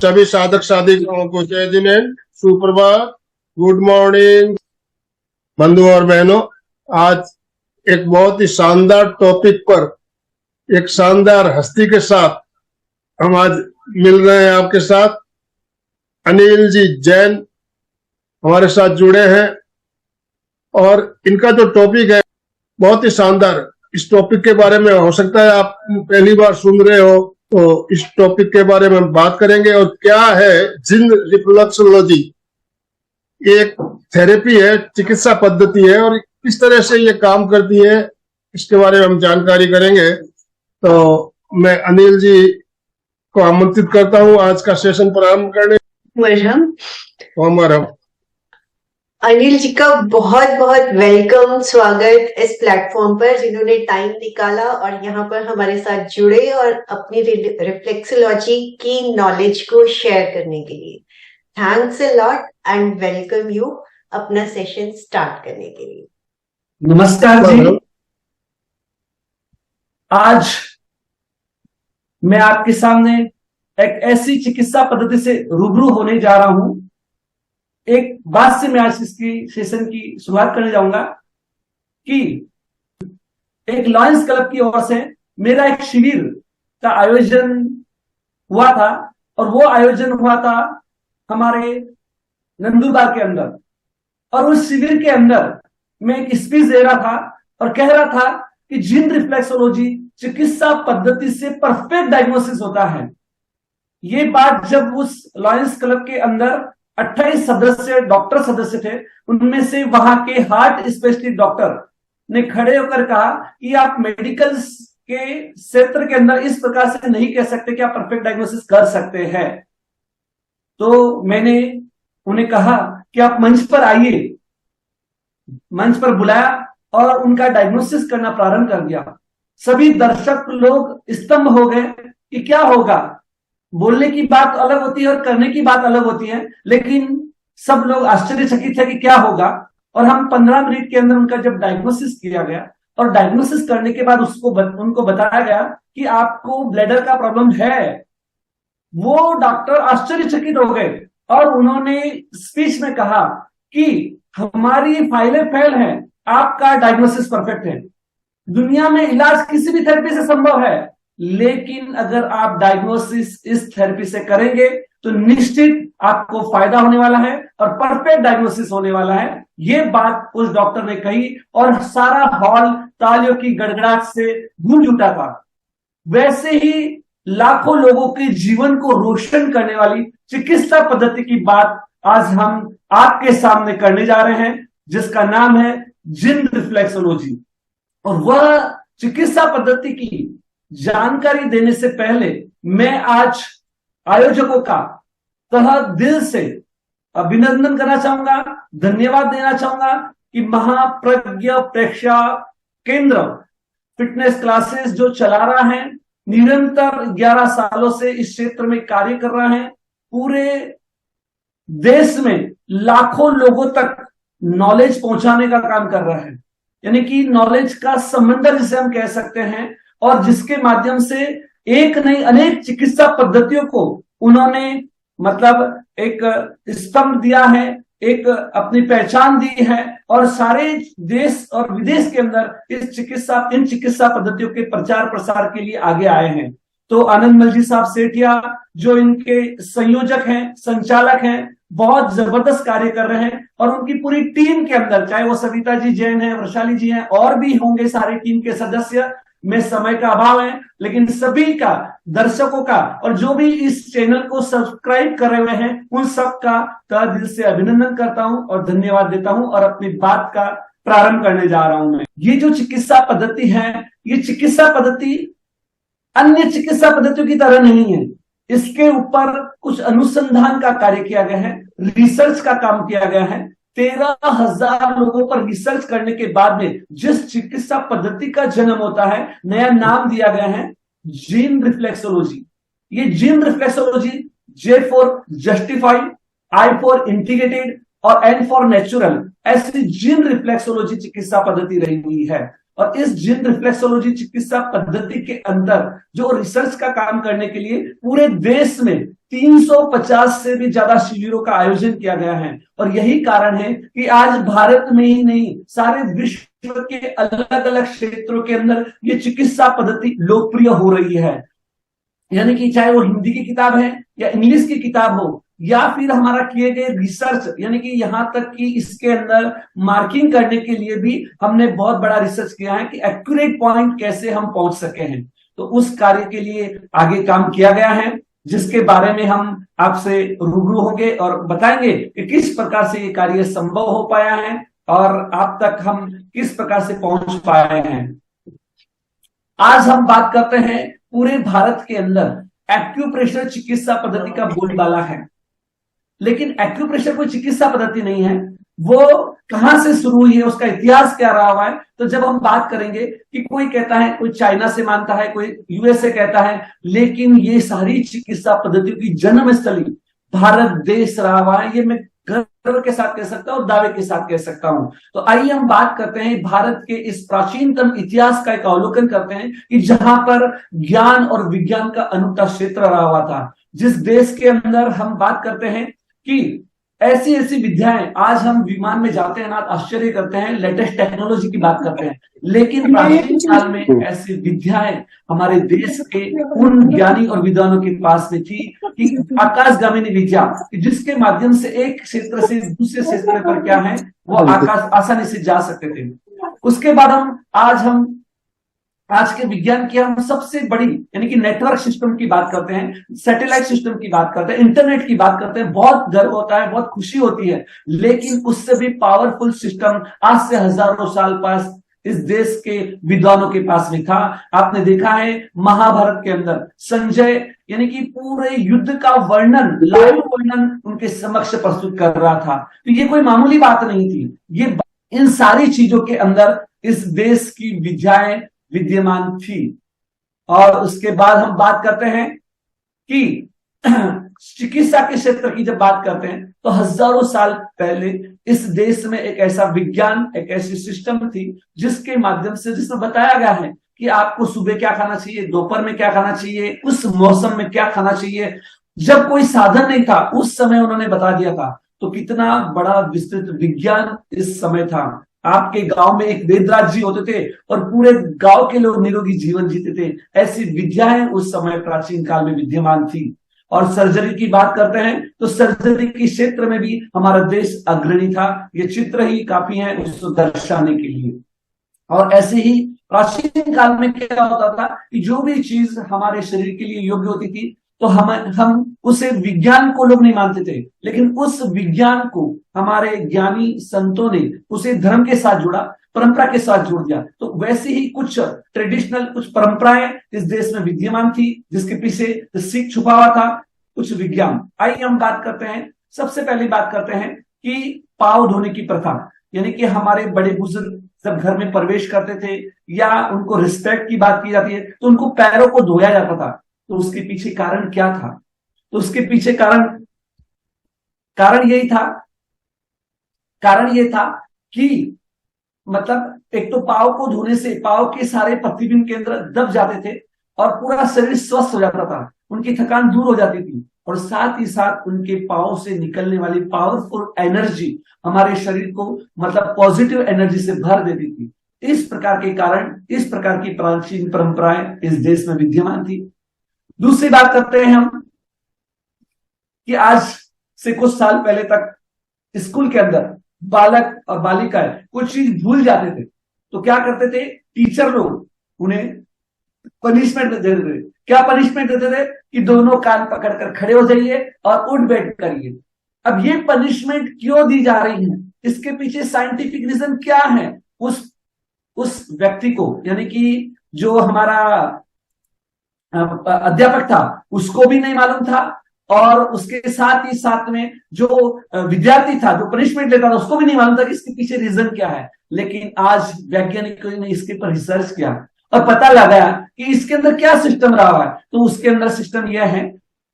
सभी साधक साधिकाओं को जय जिनेन्द्र, सुप्रभात, गुड मॉर्निंग बंधु और बहनों। आज एक बहुत ही शानदार टॉपिक पर एक शानदार हस्ती के साथ हम आज मिल रहे हैं। आपके साथ अनिल जी जैन हमारे साथ जुड़े हैं और इनका जो टॉपिक है बहुत ही शानदार। इस टॉपिक के बारे में हो सकता है आप पहली बार सुन रहे हो, तो इस टॉपिक के बारे में हम बात करेंगे। और क्या है जिन रिफ्लेक्सोलॉजी? एक थेरेपी है, चिकित्सा पद्धति है और किस तरह से ये काम करती है इसके बारे में हम जानकारी करेंगे। तो मैं अनिल जी को आमंत्रित करता हूँ आज का सेशन प्रारंभ करने। मरहम। अनिल जी का बहुत बहुत वेलकम, स्वागत इस प्लेटफॉर्म पर, जिन्होंने टाइम निकाला और यहाँ पर हमारे साथ जुड़े और अपनी रिफ्लेक्सोलॉजी की नॉलेज को शेयर करने के लिए। Thanks a lot and welcome you अपना सेशन स्टार्ट करने के लिए। नमस्कार जी। आज मैं आपके सामने एक ऐसी चिकित्सा पद्धति से रूबरू होने जा रहा हूं। एक बात से मैं आज इसकी सेशन की शुरुआत करने जाऊंगा कि एक लॉयंस क्लब की ओर से मेरा एक शिविर का आयोजन हुआ था और वो आयोजन हुआ था हमारे नंदुरबार के अंदर। और उस शिविर के अंदर मैं एक स्पीच दे रहा था और कह रहा था कि जिन रिफ्लेक्सोलॉजी चिकित्सा पद्धति से परफेक्ट डायग्नोसिस होता है। ये बात जब उस लॉयंस क्लब के अंदर 28 सदस्य डॉक्टर सदस्य थे, उनमें से वहां के हार्ट स्पेशलिस्ट डॉक्टर ने खड़े होकर कहा कि आप मेडिकल के क्षेत्र के अंदर इस प्रकार से नहीं कह सकते कि आप परफेक्ट डायग्नोसिस कर सकते हैं। तो मैंने उन्हें कहा कि आप मंच पर आइए। मंच पर बुलाया और उनका डायग्नोसिस करना प्रारंभ कर दिया। सभी दर्शक लोग स्तंभ हो गए कि क्या होगा। बोलने की बात अलग होती है और करने की बात अलग होती है, लेकिन सब लोग आश्चर्यचकित है कि क्या होगा। और हम 15 मिनट के अंदर उनका जब डायग्नोसिस किया गया और डायग्नोसिस करने के बाद उनको बताया गया कि आपको ब्लैडर का प्रॉब्लम है, वो डॉक्टर आश्चर्यचकित हो गए और उन्होंने स्पीच में कहा कि हमारी फाइलें फेल हैं, आपका डायग्नोसिस परफेक्ट है। दुनिया में इलाज किसी भी थेरेपी से संभव है, लेकिन अगर आप डायग्नोसिस इस थेरेपी से करेंगे तो निश्चित आपको फायदा होने वाला है और परफेक्ट डायग्नोसिस होने वाला है। ये बात उस डॉक्टर ने कही और सारा हॉल तालियों की गड़गड़ाहट से गूंज उठा था। वैसे ही लाखों लोगों के जीवन को रोशन करने वाली चिकित्सा पद्धति की बात आज हम आपके सामने करने जा रहे हैं, जिसका नाम है जिन रिफ्लेक्सोलॉजी। और वह चिकित्सा पद्धति की जानकारी देने से पहले मैं आज आयोजकों का तहे दिल से अभिनंदन करना चाहूंगा, धन्यवाद देना चाहूंगा कि महाप्रज्ञा प्रेक्षा केंद्र फिटनेस क्लासेस जो चला रहा है, निरंतर 11 सालों से इस क्षेत्र में कार्य कर रहा है। पूरे देश में लाखों लोगों तक नॉलेज पहुंचाने का काम कर रहा है, यानी कि नॉलेज का समंदर जिसे हम कह सकते हैं, और जिसके माध्यम से एक नहीं अनेक चिकित्सा पद्धतियों को उन्होंने मतलब एक स्तंभ दिया है, एक अपनी पहचान दी है और सारे देश और विदेश के अंदर इन चिकित्सा पद्धतियों के प्रचार प्रसार के लिए आगे आए हैं। तो आनंदमल जी साहब सेठिया जो इनके संयोजक हैं, संचालक हैं, बहुत जबरदस्त कार्य कर रहे हैं और उनकी पूरी टीम के अंदर, चाहे वो सविता जी जैन है, वैशाली जी हैं, और भी होंगे सारी टीम के सदस्य। में समय का अभाव है, लेकिन सभी का, दर्शकों का और जो भी इस चैनल को सब्सक्राइब कर रहे हैं उन सब का तहे दिल से अभिनंदन करता हूं और धन्यवाद देता हूं और अपनी बात का प्रारंभ करने जा रहा हूं। मैं ये जो चिकित्सा पद्धति है, ये चिकित्सा पद्धति अन्य चिकित्सा पद्धतियों की तरह नहीं है। इसके ऊपर कुछ अनुसंधान का कार्य किया गया है, रिसर्च का काम किया गया है। 13,000 लोगों पर रिसर्च करने के बाद में जिस चिकित्सा पद्धति का जन्म होता है, नया नाम दिया गया है जिन रिफ्लेक्सोलॉजी। ये JIN reflexology, J for justified, I for integrated और एन फॉर नेचुरल, ऐसी जिन रिफ्लेक्सोलॉजी चिकित्सा पद्धति रही हुई है। और इस जिन रिफ्लेक्सोलॉजी चिकित्सा पद्धति के अंदर जो रिसर्च का काम करने के लिए पूरे देश में 350 से भी ज्यादा शिविरों का आयोजन किया गया है। और यही कारण है कि आज भारत में ही नहीं, सारे विश्व के अलग अलग क्षेत्रों के अंदर ये चिकित्सा पद्धति लोकप्रिय हो रही है। यानी कि चाहे वो हिंदी की किताब है या इंग्लिश की किताब हो, या फिर हमारा किए गए रिसर्च, यानी कि यहां तक कि इसके अंदर मार्किंग करने के लिए भी हमने बहुत बड़ा रिसर्च किया है कि एक्यूरेट पॉइंट कैसे हम पहुंच सके हैं। तो उस कार्य के लिए आगे काम किया गया है, जिसके बारे में हम आपसे रूबरू होंगे और बताएंगे कि किस प्रकार से ये कार्य संभव हो पाया है और आप तक हम किस प्रकार से पहुंच पाए हैं। आज हम बात करते हैं पूरे भारत के अंदर एक्यूप्रेशर चिकित्सा पद्धति का बोलबाला है, लेकिन एक्यूप्रेशर कोई चिकित्सा पद्धति नहीं है। वो कहां से शुरू हुई है, उसका इतिहास क्या रहा हुआ है, तो जब हम बात करेंगे कि कोई कहता है, कोई चाइना से मानता है, कोई यूएसए कहता है, लेकिन ये सारी चिकित्सा पद्धतियों की जन्मस्थली भारत देश रहा हुआ है। ये मैं गर्व के साथ कह सकता हूं और दावे के साथ कह सकता हूं। तो आइए हम बात करते हैं भारत के इस प्राचीनतम इतिहास का एक अवलोकन करते हैं कि जहां पर ज्ञान और विज्ञान का अनूठा क्षेत्र रहा हुआ था। जिस देश के अंदर हम बात करते हैं कि ऐसी ऐसी विद्याएं, आज हम विमान में जाते हैं ना, आश्चर्य करते हैं, लेटेस्ट टेक्नोलॉजी की बात करते हैं, लेकिन प्राचीन काल में ऐसी विद्याएं हमारे देश के उन ज्ञानी और विद्वानों के पास में थी कि आकाशगामिनी विद्या, जिसके माध्यम से एक क्षेत्र से दूसरे क्षेत्र पर क्या है वो आकाश आसानी से जा सकते थे। उसके बाद हम आज के विज्ञान की हम सबसे बड़ी यानी कि नेटवर्क सिस्टम की बात करते हैं, सैटेलाइट सिस्टम की बात करते हैं, इंटरनेट की बात करते हैं, बहुत गर्व होता है, बहुत खुशी होती है। लेकिन उससे भी पावरफुल सिस्टम आज से हजारों साल पास इस देश के विद्वानों के पास में था। आपने देखा है महाभारत के अंदर संजय यानी कि पूरे युद्ध का वर्णन, लाइव वर्णन उनके समक्ष प्रस्तुत कर रहा था। तो ये कोई मामूली बात नहीं थी। ये इन सारी चीजों के अंदर इस देश की विद्याएं विद्यमान थी। और उसके बाद हम बात करते हैं कि चिकित्सा के क्षेत्र की जब बात करते हैं तो हजारों साल पहले इस देश में एक ऐसा विज्ञान, एक ऐसी सिस्टम थी जिसके माध्यम से, जिसमें बताया गया है कि आपको सुबह क्या खाना चाहिए, दोपहर में क्या खाना चाहिए, उस मौसम में क्या खाना चाहिए। जब कोई साधन नहीं था उस समय उन्होंने बता दिया था। तो कितना बड़ा विस्तृत विज्ञान इस समय था। आपके गांव में एक वेदराज जी होते थे और पूरे गांव के लोग निरोगी जीवन जीते थे। ऐसी विद्याएं उस समय प्राचीन काल में विद्यमान थी। और सर्जरी की बात करते हैं तो सर्जरी के क्षेत्र में भी हमारा देश अग्रणी था। ये चित्र ही काफी है उसको दर्शाने के लिए। और ऐसे ही प्राचीन काल में क्या होता था कि जो भी चीज हमारे शरीर के लिए योग्य होती थी तो हम उसे विज्ञान को लोग नहीं मानते थे, लेकिन उस विज्ञान को हमारे ज्ञानी संतों ने उसे धर्म के साथ जोड़ा, परंपरा के साथ जोड़ दिया। तो वैसे ही कुछ ट्रेडिशनल, कुछ परंपराएं इस देश में विद्यमान थी जिसके पीछे सीख छुपा हुआ था, कुछ विज्ञान। आइए हम बात करते हैं, सबसे पहले बात करते हैं कि पांव धोने की प्रथा। यानी कि हमारे बड़े बुजुर्ग जब घर में प्रवेश करते थे या उनको रिस्पेक्ट की बात की जाती है तो उनको पैरों को धोया जाता था। तो उसके पीछे कारण क्या था? तो उसके पीछे कारण ये था कि मतलब एक तो पांव को धोने से पांव के सारे प्रतिबिंब केंद्र दब जाते थे और पूरा शरीर स्वस्थ हो जाता था, उनकी थकान दूर हो जाती थी और साथ ही साथ उनके पांव से निकलने वाली पावरफुल एनर्जी हमारे शरीर को मतलब पॉजिटिव एनर्जी से भर देती थी। इस प्रकार के कारण, इस प्रकार की प्राचीन परंपराएं इस देश में विद्यमान थी। दूसरी बात करते हैं हम कि आज से कुछ साल पहले तक स्कूल के अंदर बालक और बालिकाएं कुछ चीज भूल जाते थे तो क्या करते थे, टीचर लोग उन्हें पनिशमेंट देते थे। क्या पनिशमेंट देते थे कि दोनों कान पकड़कर खड़े हो जाइए और उठ बैठ करिए। अब ये पनिशमेंट क्यों दी जा रही है, इसके पीछे साइंटिफिक रीजन क्या है, उस व्यक्ति को यानी कि जो हमारा अध्यापक था उसको भी नहीं मालूम था और उसके साथ ही साथ में जो विद्यार्थी था जो पनिशमेंट लेता था उसको भी नहीं मालूम था कि इसके पीछे रीजन क्या है। लेकिन आज वैज्ञानिकों ने इसके पर रिसर्च किया और पता लगाया कि इसके अंदर क्या सिस्टम रहा है। तो उसके अंदर सिस्टम यह है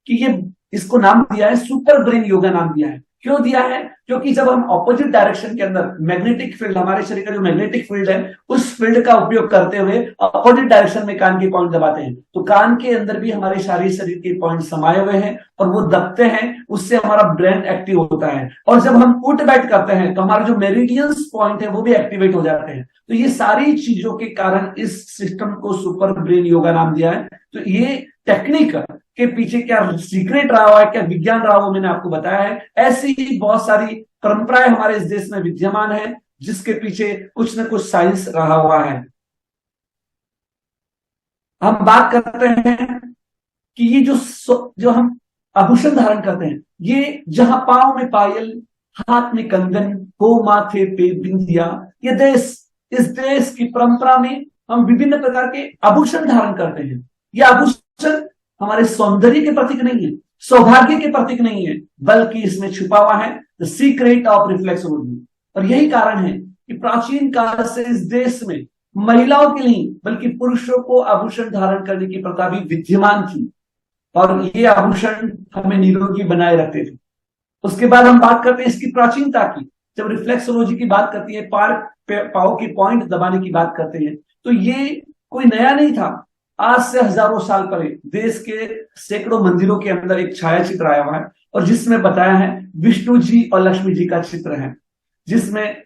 कि ये इसको नाम दिया है सुपर ब्रेन योगा नाम दिया है। क्यों दिया है? क्योंकि जब हम ऑपोजिट डायरेक्शन के अंदर मैग्नेटिक फील्ड, हमारे शरीर का जो मैग्नेटिक फील्ड है, उस फील्ड का उपयोग करते हुए ऑपोजिट डायरेक्शन में कान के पॉइंट दबाते हैं, तो कान के अंदर भी हमारे सारे शरीर के पॉइंट समाये हुए हैं और वो दबते हैं, उससे हमारा ब्रेन एक्टिव होता है। और जब हम उठ बैठ करते हैं तो हमारे जो मेरिडियंस पॉइंट है वो भी एक्टिवेट हो जाते हैं। तो ये सारी चीजों के कारण इस सिस्टम को सुपर ब्रेन योगा नाम दिया है। तो ये टेक्निक के पीछे क्या सीक्रेट रहा हुआ है, क्या विज्ञान रहा हुआ, मैंने आपको बताया है। ऐसी ही बहुत सारी परंपराएं हमारे इस देश में विद्यमान है, जिसके पीछे कुछ न कुछ साइंस रहा हुआ है। हम बात करते हैं कि ये जो हम आभूषण धारण करते हैं, ये जहां पांव में पायल, हाथ में कंगन, हो माथे पे बिंदिया, ये इस देश की परंपरा में हम विभिन्न प्रकार के आभूषण धारण करते हैं। ये आभूषण हमारे सौंदर्य के प्रतीक नहीं है, सौभाग्य के प्रतीक नहीं है, बल्कि इसमें छुपा हुआ है द सीक्रेट ऑफ रिफ्लेक्सोलॉजी। और यही कारण है कि प्राचीन काल से इस देश में महिलाओं के लिए बल्कि पुरुषों को आभूषण धारण करने की प्रथा भी विद्यमान थी, और ये आभूषण हमें निरोगी बनाए रखते थे। उसके बाद हम बात करते हैं इसकी प्राचीनता की। जब रिफ्लेक्सोलॉजी की बात करती है, पाँव के पॉइंट दबाने की बात करते हैं, तो ये कोई नया नहीं था। आज से हजारों साल पहले देश के सैकड़ों मंदिरों के अंदर एक छाया चित्र आया हुआ है, और जिसमें बताया है विष्णु जी और लक्ष्मी जी का चित्र है, जिसमें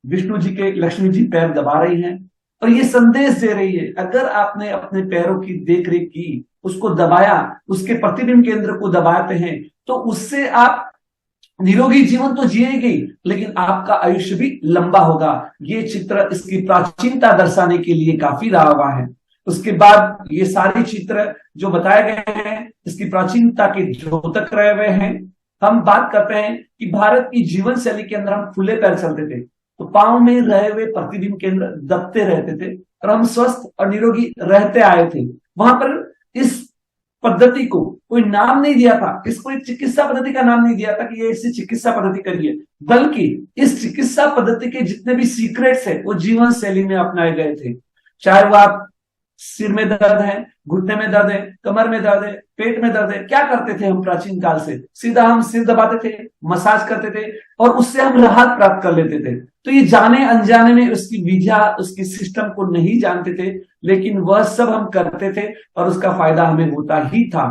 विष्णु जी के लक्ष्मी जी पैर दबा रही हैं और ये संदेश दे रही है, अगर आपने अपने पैरों की देखरेख की, उसको दबाया, उसके प्रतिबिंब केंद्र को दबाते हैं, तो उससे आप निरोगी जीवन तो जिएगी, लेकिन आपका आयुष्य भी लंबा होगा। ये चित्र इसकी प्राचीनता दर्शाने के लिए काफी रहा हुआ है। उसके बाद ये सारे चित्र जो बताए गए हैं, इसकी प्राचीनता के द्योतक रहे हुए हैं। हम बात करते हैं कि भारत की जीवन शैली के अंदर हम खुले पैर चलते थे, तो पांव में रहे हुए प्रतिबिंब केंद्र दबते रहते थे और हम स्वस्थ और निरोगी रहते आए थे। वहां पर इस पद्धति को कोई नाम नहीं दिया था, इसको एक चिकित्सा पद्धति का नाम नहीं दिया था कि ये ऐसी चिकित्सा पद्धति करिए, बल्कि इस चिकित्सा पद्धति के जितने भी सीक्रेट्स है वो जीवन शैली में अपनाए गए थे। चाहे वो आप सिर में दर्द है, घुटने में दर्द है, कमर में दर्द है, पेट में दर्द है, क्या करते थे हम प्राचीन काल से? सीधा हम सिर दबाते थे, मसाज करते थे और उससे हम राहत प्राप्त कर लेते थे। तो ये जाने अनजाने में उसकी विधा, उसकी सिस्टम को नहीं जानते थे, लेकिन वह सब हम करते थे और उसका फायदा हमें होता ही था।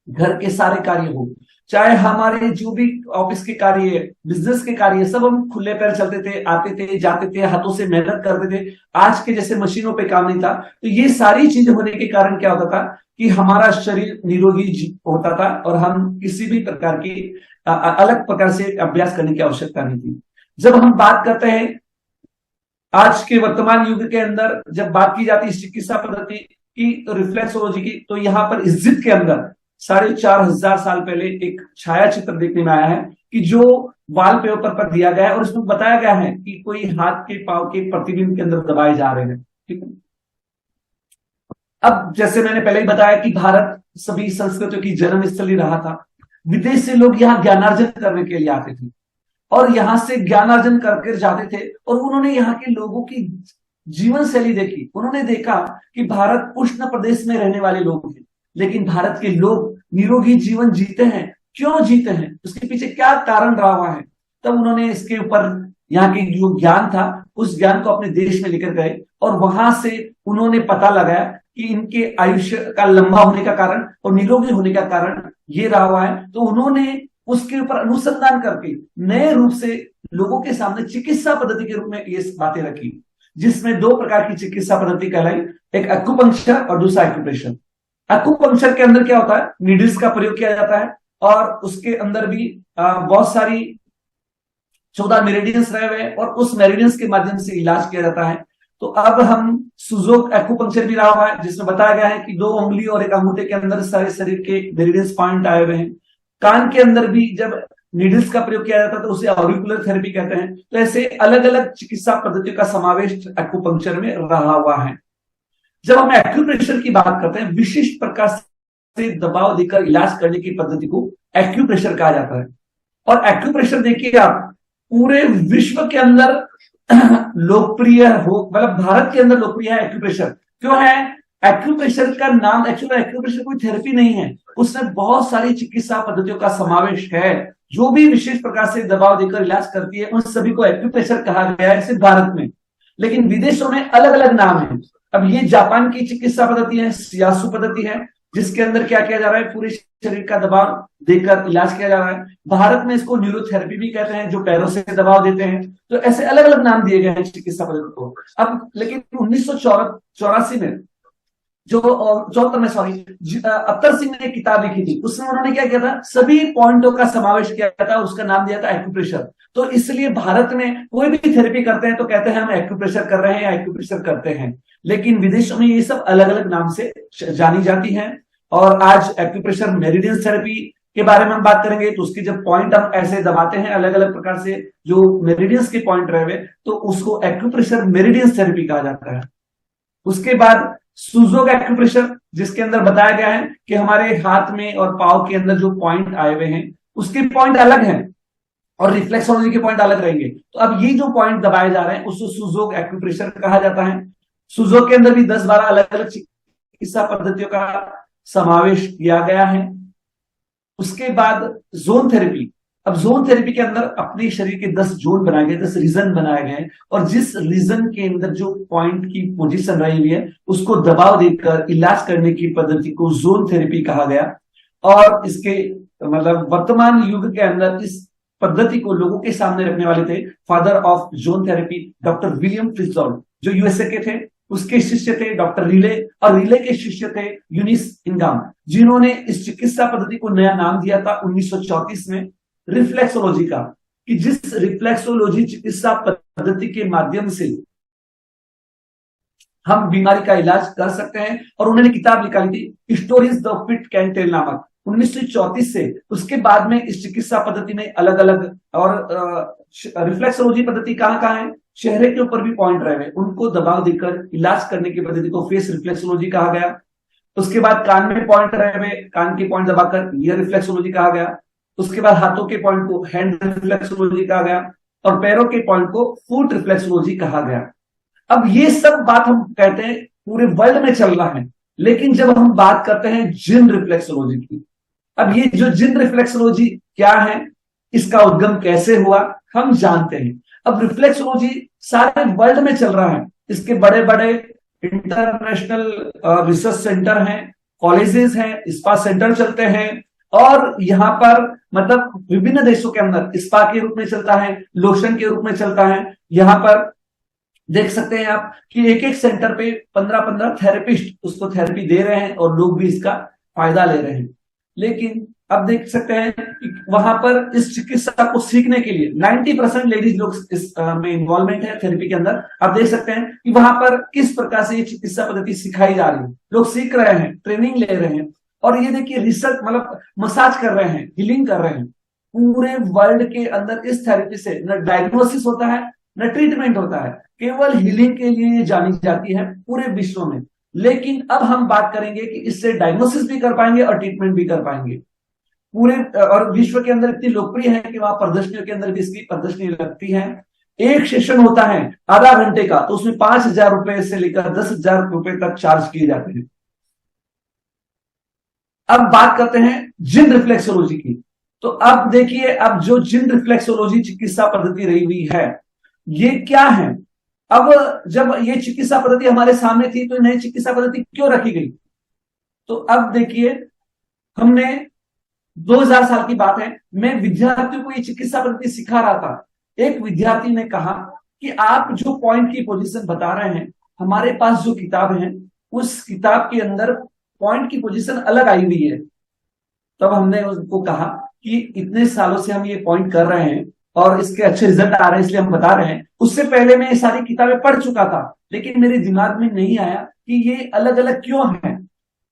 घर के सारे कार्य हो, चाहे हमारे जो भी ऑफिस के कार्य, बिजनेस के कार्य, सब हम खुले पैर चलते थे, आते थे, जाते थे, हाथों से मेहनत करते थे। आज के जैसे मशीनों पे काम नहीं था। तो ये सारी चीजें होने के कारण क्या होता था कि हमारा शरीर निरोगी होता था और हम किसी भी प्रकार की अलग प्रकार से अभ्यास करने की आवश्यकता नहीं थी। जब हम बात करते हैं आज के वर्तमान युग के अंदर, जब बात की जाती है चिकित्सा पद्धति की, रिफ्लेक्सोलॉजी की, तो यहाँ पर इजिप्ट के अंदर 4500 साल पहले एक छाया चित्र देखने में आया है कि जो वॉलपेपर पर दिया गया है और उसमें बताया गया है कि कोई हाथ के पांव के प्रतिबिंब के अंदर दबाए जा रहे हैं। ठीक है। अब जैसे मैंने पहले ही बताया कि भारत सभी संस्कृतियों की जन्म स्थली रहा था। विदेश से लोग यहाँ ज्ञानार्जन करने के लिए आते थे और यहाँ से ज्ञानार्जन करके जाते थे और उन्होंने यहाँ के लोगों की जीवन शैली देखी। उन्होंने देखा कि भारत उष्ण प्रदेश में रहने वाले लोग हैं, लेकिन भारत के लोग निरोगी जीवन जीते हैं। क्यों जीते हैं, उसके पीछे क्या कारण रहा हुआ है? तब उन्होंने इसके ऊपर यहाँ के जो ज्ञान था उस ज्ञान को अपने देश में लेकर गए और वहां से उन्होंने पता लगाया कि इनके आयुष्य का लंबा होने का कारण और निरोगी होने का कारण ये रहा हुआ है। तो उन्होंने उसके ऊपर अनुसंधान करके नए रूप से लोगों के सामने चिकित्सा पद्धति के रूप में ये बातें रखी, जिसमें 2 प्रकार की चिकित्सा पद्धति कहलाई, एक एक्यूपंक्चर और दूसरा एक्यूप्रेशर। एक्यूपंक्चर के अंदर क्या होता है, नीडल्स का प्रयोग किया जाता है और उसके अंदर भी बहुत सारी 14 मेरिडियंस रहे हुए और उस मेरिडियंस के माध्यम से इलाज किया जाता है। तो अब हम सुजोक एक्यूपंक्चर भी रहा हुआ है, जिसमें बताया गया है कि 2 उंगली और 1 अंगूठे के अंदर सारे शरीर के मेरिडियंस पॉइंट आए हुए हैं। कान के अंदर भी जब नीडल्स का प्रयोग किया जाता है तो उसे ऑरिकुलर थेरेपी कहते हैं। तो ऐसे अलग अलग चिकित्सा पद्धतियों का समावेश एक्यूपंक्चर में रहा हुआ है। जब हम एक्यूप्रेशर की बात करते हैं, विशिष्ट प्रकार से दबाव देकर इलाज करने की पद्धति को एक्यूप्रेशर कहा जाता है। और एक्यूप्रेशर देखिए आप, पूरे विश्व के अंदर लोकप्रिय हो, मतलब भारत के अंदर लोकप्रिय है एक्यूप्रेशर। क्यों है? एक्यूप्रेशर का नाम, एक्चुअली एक्यूप्रेशर कोई थेरेपी नहीं है, उसमें बहुत सारी चिकित्सा पद्धतियों का समावेश है जो भी विशेष प्रकार से दबाव देकर इलाज करती है उन सभी को एक्यूप्रेशर कहा गया है, सिर्फ भारत में। लेकिन विदेशों में अलग अलग नाम है। अब ये जापान की चिकित्सा पद्धति है, शियासु पद्धति है, जिसके अंदर क्या किया जा रहा है, पूरे शरीर का दबाव देकर इलाज किया जा रहा है। भारत में इसको न्यूरोथेरेपी भी कहते हैं, जो पैरों से दबाव देते हैं। तो ऐसे अलग अलग नाम दिए गए हैं चिकित्सा पद्धति को। अब लेकिन 1984 में जो 74 में सॉरी अख्तर सिंह ने एक किताब लिखी थी, उसमें उन्होंने क्या किया था, सभी पॉइंटों का समावेश किया था, उसका नाम दिया था एक्यूप्रेशर। तो इसलिए भारत में कोई भी थेरेपी करते हैं तो कहते हैं हम एक्यूप्रेशर कर रहे हैं या एक्यूप्रेशर करते हैं, लेकिन विदेशों में ये सब अलग अलग नाम से जानी जाती हैं। और आज एक्यूप्रेशर मेरिडियन थेरेपी के बारे में हम बात करेंगे, तो उसके जब पॉइंट हम ऐसे दबाते हैं अलग अलग प्रकार से, जो मेरिडियंस के पॉइंट रहे हुए, तो उसको एक्यूप्रेशर मेरिडियन थेरेपी कहा जाता है। उसके बाद सुजोग एक्यूप्रेशर, जिसके अंदर बताया गया है कि हमारे हाथ में और पाव के अंदर जो पॉइंट आए हुए हैं उसके पॉइंट अलग हैं और रिफ्लेक्सोलॉजी के पॉइंट अलग रहेंगे। तो अब ये जो पॉइंट दबाए जा रहे हैं उसको सुजोग एक्यूप्रेशर कहा जाता है। सुजोग के अंदर भी 10-12 अलग अलग चिकित्सा पद्धतियों का समावेश किया गया है। उसके बाद जोन थेरेपी। अब जोन थेरेपी के अंदर अपने शरीर के 10 जोन बनाए गए, 10 रीजन बनाए गए, और जिस रीजन के अंदर जो पॉइंट की पोजीशन रही हुई है उसको दबाव देकर इलाज करने की पद्धति को जोन थेरेपी कहा गया। और इसके मतलब वर्तमान युग के अंदर इस पद्धति को लोगों के सामने रखने वाले थे father of zone therapy doctor William Fitzgerald, जो यूएसए के थे। उसके शिष्य थे डॉक्टर रिले, और रिले के शिष्य थे यूनिस इंगाम, जिन्होंने इस चिकित्सा पद्धति को नया नाम दिया था 1934 में रिफ्लेक्सोलॉजी का, कि जिस रिफ्लेक्सोलॉजी चिकित्सा पद्धति के माध्यम से हम बीमारी का इलाज कर सकते हैं। और उन्होंने किताब निकाली थी stories the feet can tell नामक, 1934 से। उसके बाद में इस चिकित्सा पद्धति में अलग अलग और रिफ्लेक्सोलॉजी पद्धति कहाँ कहाँ है, चेहरे के ऊपर भी पॉइंट रहे हुए उनको दबाव देकर इलाज करने की पद्धति को फेस रिफ्लेक्सोलॉजी कहा गया। उसके बाद कान में पॉइंट रहे हुए, कान के पॉइंट दबाकर ईयर रिफ्लेक्सोलॉजी कहा गया। उसके बाद हाथों के पॉइंट को हैंड रिफ्लेक्सोलॉजी कहा गया, और पैरों के पॉइंट को फुट रिफ्लेक्सोलॉजी कहा गया। अब ये सब बात हम कहते हैं पूरे वर्ल्ड में चल रहा है, लेकिन जब हम बात करते हैं जिन रिफ्लेक्सोलॉजी की, अब ये जो जिन रिफ्लेक्सोलॉजी क्या है, इसका उद्गम कैसे हुआ, हम जानते हैं। अब रिफ्लेक्सोलॉजी सारे वर्ल्ड में चल रहा है, इसके बड़े बड़े इंटरनेशनल रिसर्च सेंटर हैं, कॉलेजेस हैं, स्पा सेंटर चलते हैं, और यहाँ पर मतलब विभिन्न देशों के अंदर स्पा के रूप में चलता है, लोशन के रूप में चलता है। यहाँ पर देख सकते हैं आप कि एक एक सेंटर पे 15-15 थेरेपिस्ट उसको थेरेपी दे रहे हैं और लोग भी इसका फायदा ले रहे हैं। लेकिन अब देख सकते हैं कि वहां पर इस चिकित्सा को सीखने के लिए 90% लेडीज लोग इस में इन्वॉल्वमेंट है थेरेपी के अंदर। आप देख सकते हैं कि वहां पर किस प्रकार से ये चिकित्सा पद्धति सिखाई जा रही है, लोग सीख रहे हैं, ट्रेनिंग ले रहे हैं, और ये देखिए रिसर्च मतलब मसाज कर रहे हैं, हीलिंग कर रहे हैं। पूरे वर्ल्ड के अंदर इस थेरेपी से न डायग्नोसिस होता है न ट्रीटमेंट होता है, केवल हीलिंग के लिए जानी जाती है पूरे विश्व में। लेकिन अब हम बात करेंगे कि इससे डायग्नोसिस भी कर पाएंगे और ट्रीटमेंट भी कर पाएंगे पूरे, और विश्व के अंदर इतनी लोकप्रिय है कि वहां प्रदर्शनियों के अंदर भी इसकी प्रदर्शनी लगती है। एक सेशन होता है आधा घंटे का, तो उसमें 5,000 रुपए से लेकर 10,000 रुपए तक चार्ज किए जाते हैं। अब बात करते हैं जिन रिफ्लेक्सोलॉजी की। तो अब देखिए, अब जो जिन रिफ्लेक्सोलॉजी चिकित्सा पद्धति रही हुई है, ये क्या है। अब जब ये चिकित्सा पद्धति हमारे सामने थी तो नई चिकित्सा पद्धति क्यों रखी गई, तो अब देखिए हमने 2000 साल की बात है, मैं विद्यार्थियों को ये चिकित्सा पद्धति सिखा रहा था। एक विद्यार्थी ने कहा कि आप जो पॉइंट की पोजीशन बता रहे हैं, हमारे पास जो किताब है उस किताब के अंदर पॉइंट की पोजीशन अलग आई हुई है। तब हमने उसको कहा कि इतने सालों से हम ये पॉइंट कर रहे हैं और इसके अच्छे रिजल्ट आ रहे हैं, इसलिए हम बता रहे हैं। उससे पहले मैं ये सारी किताबें पढ़ चुका था, लेकिन मेरे दिमाग में नहीं आया कि ये अलग अलग क्यों है।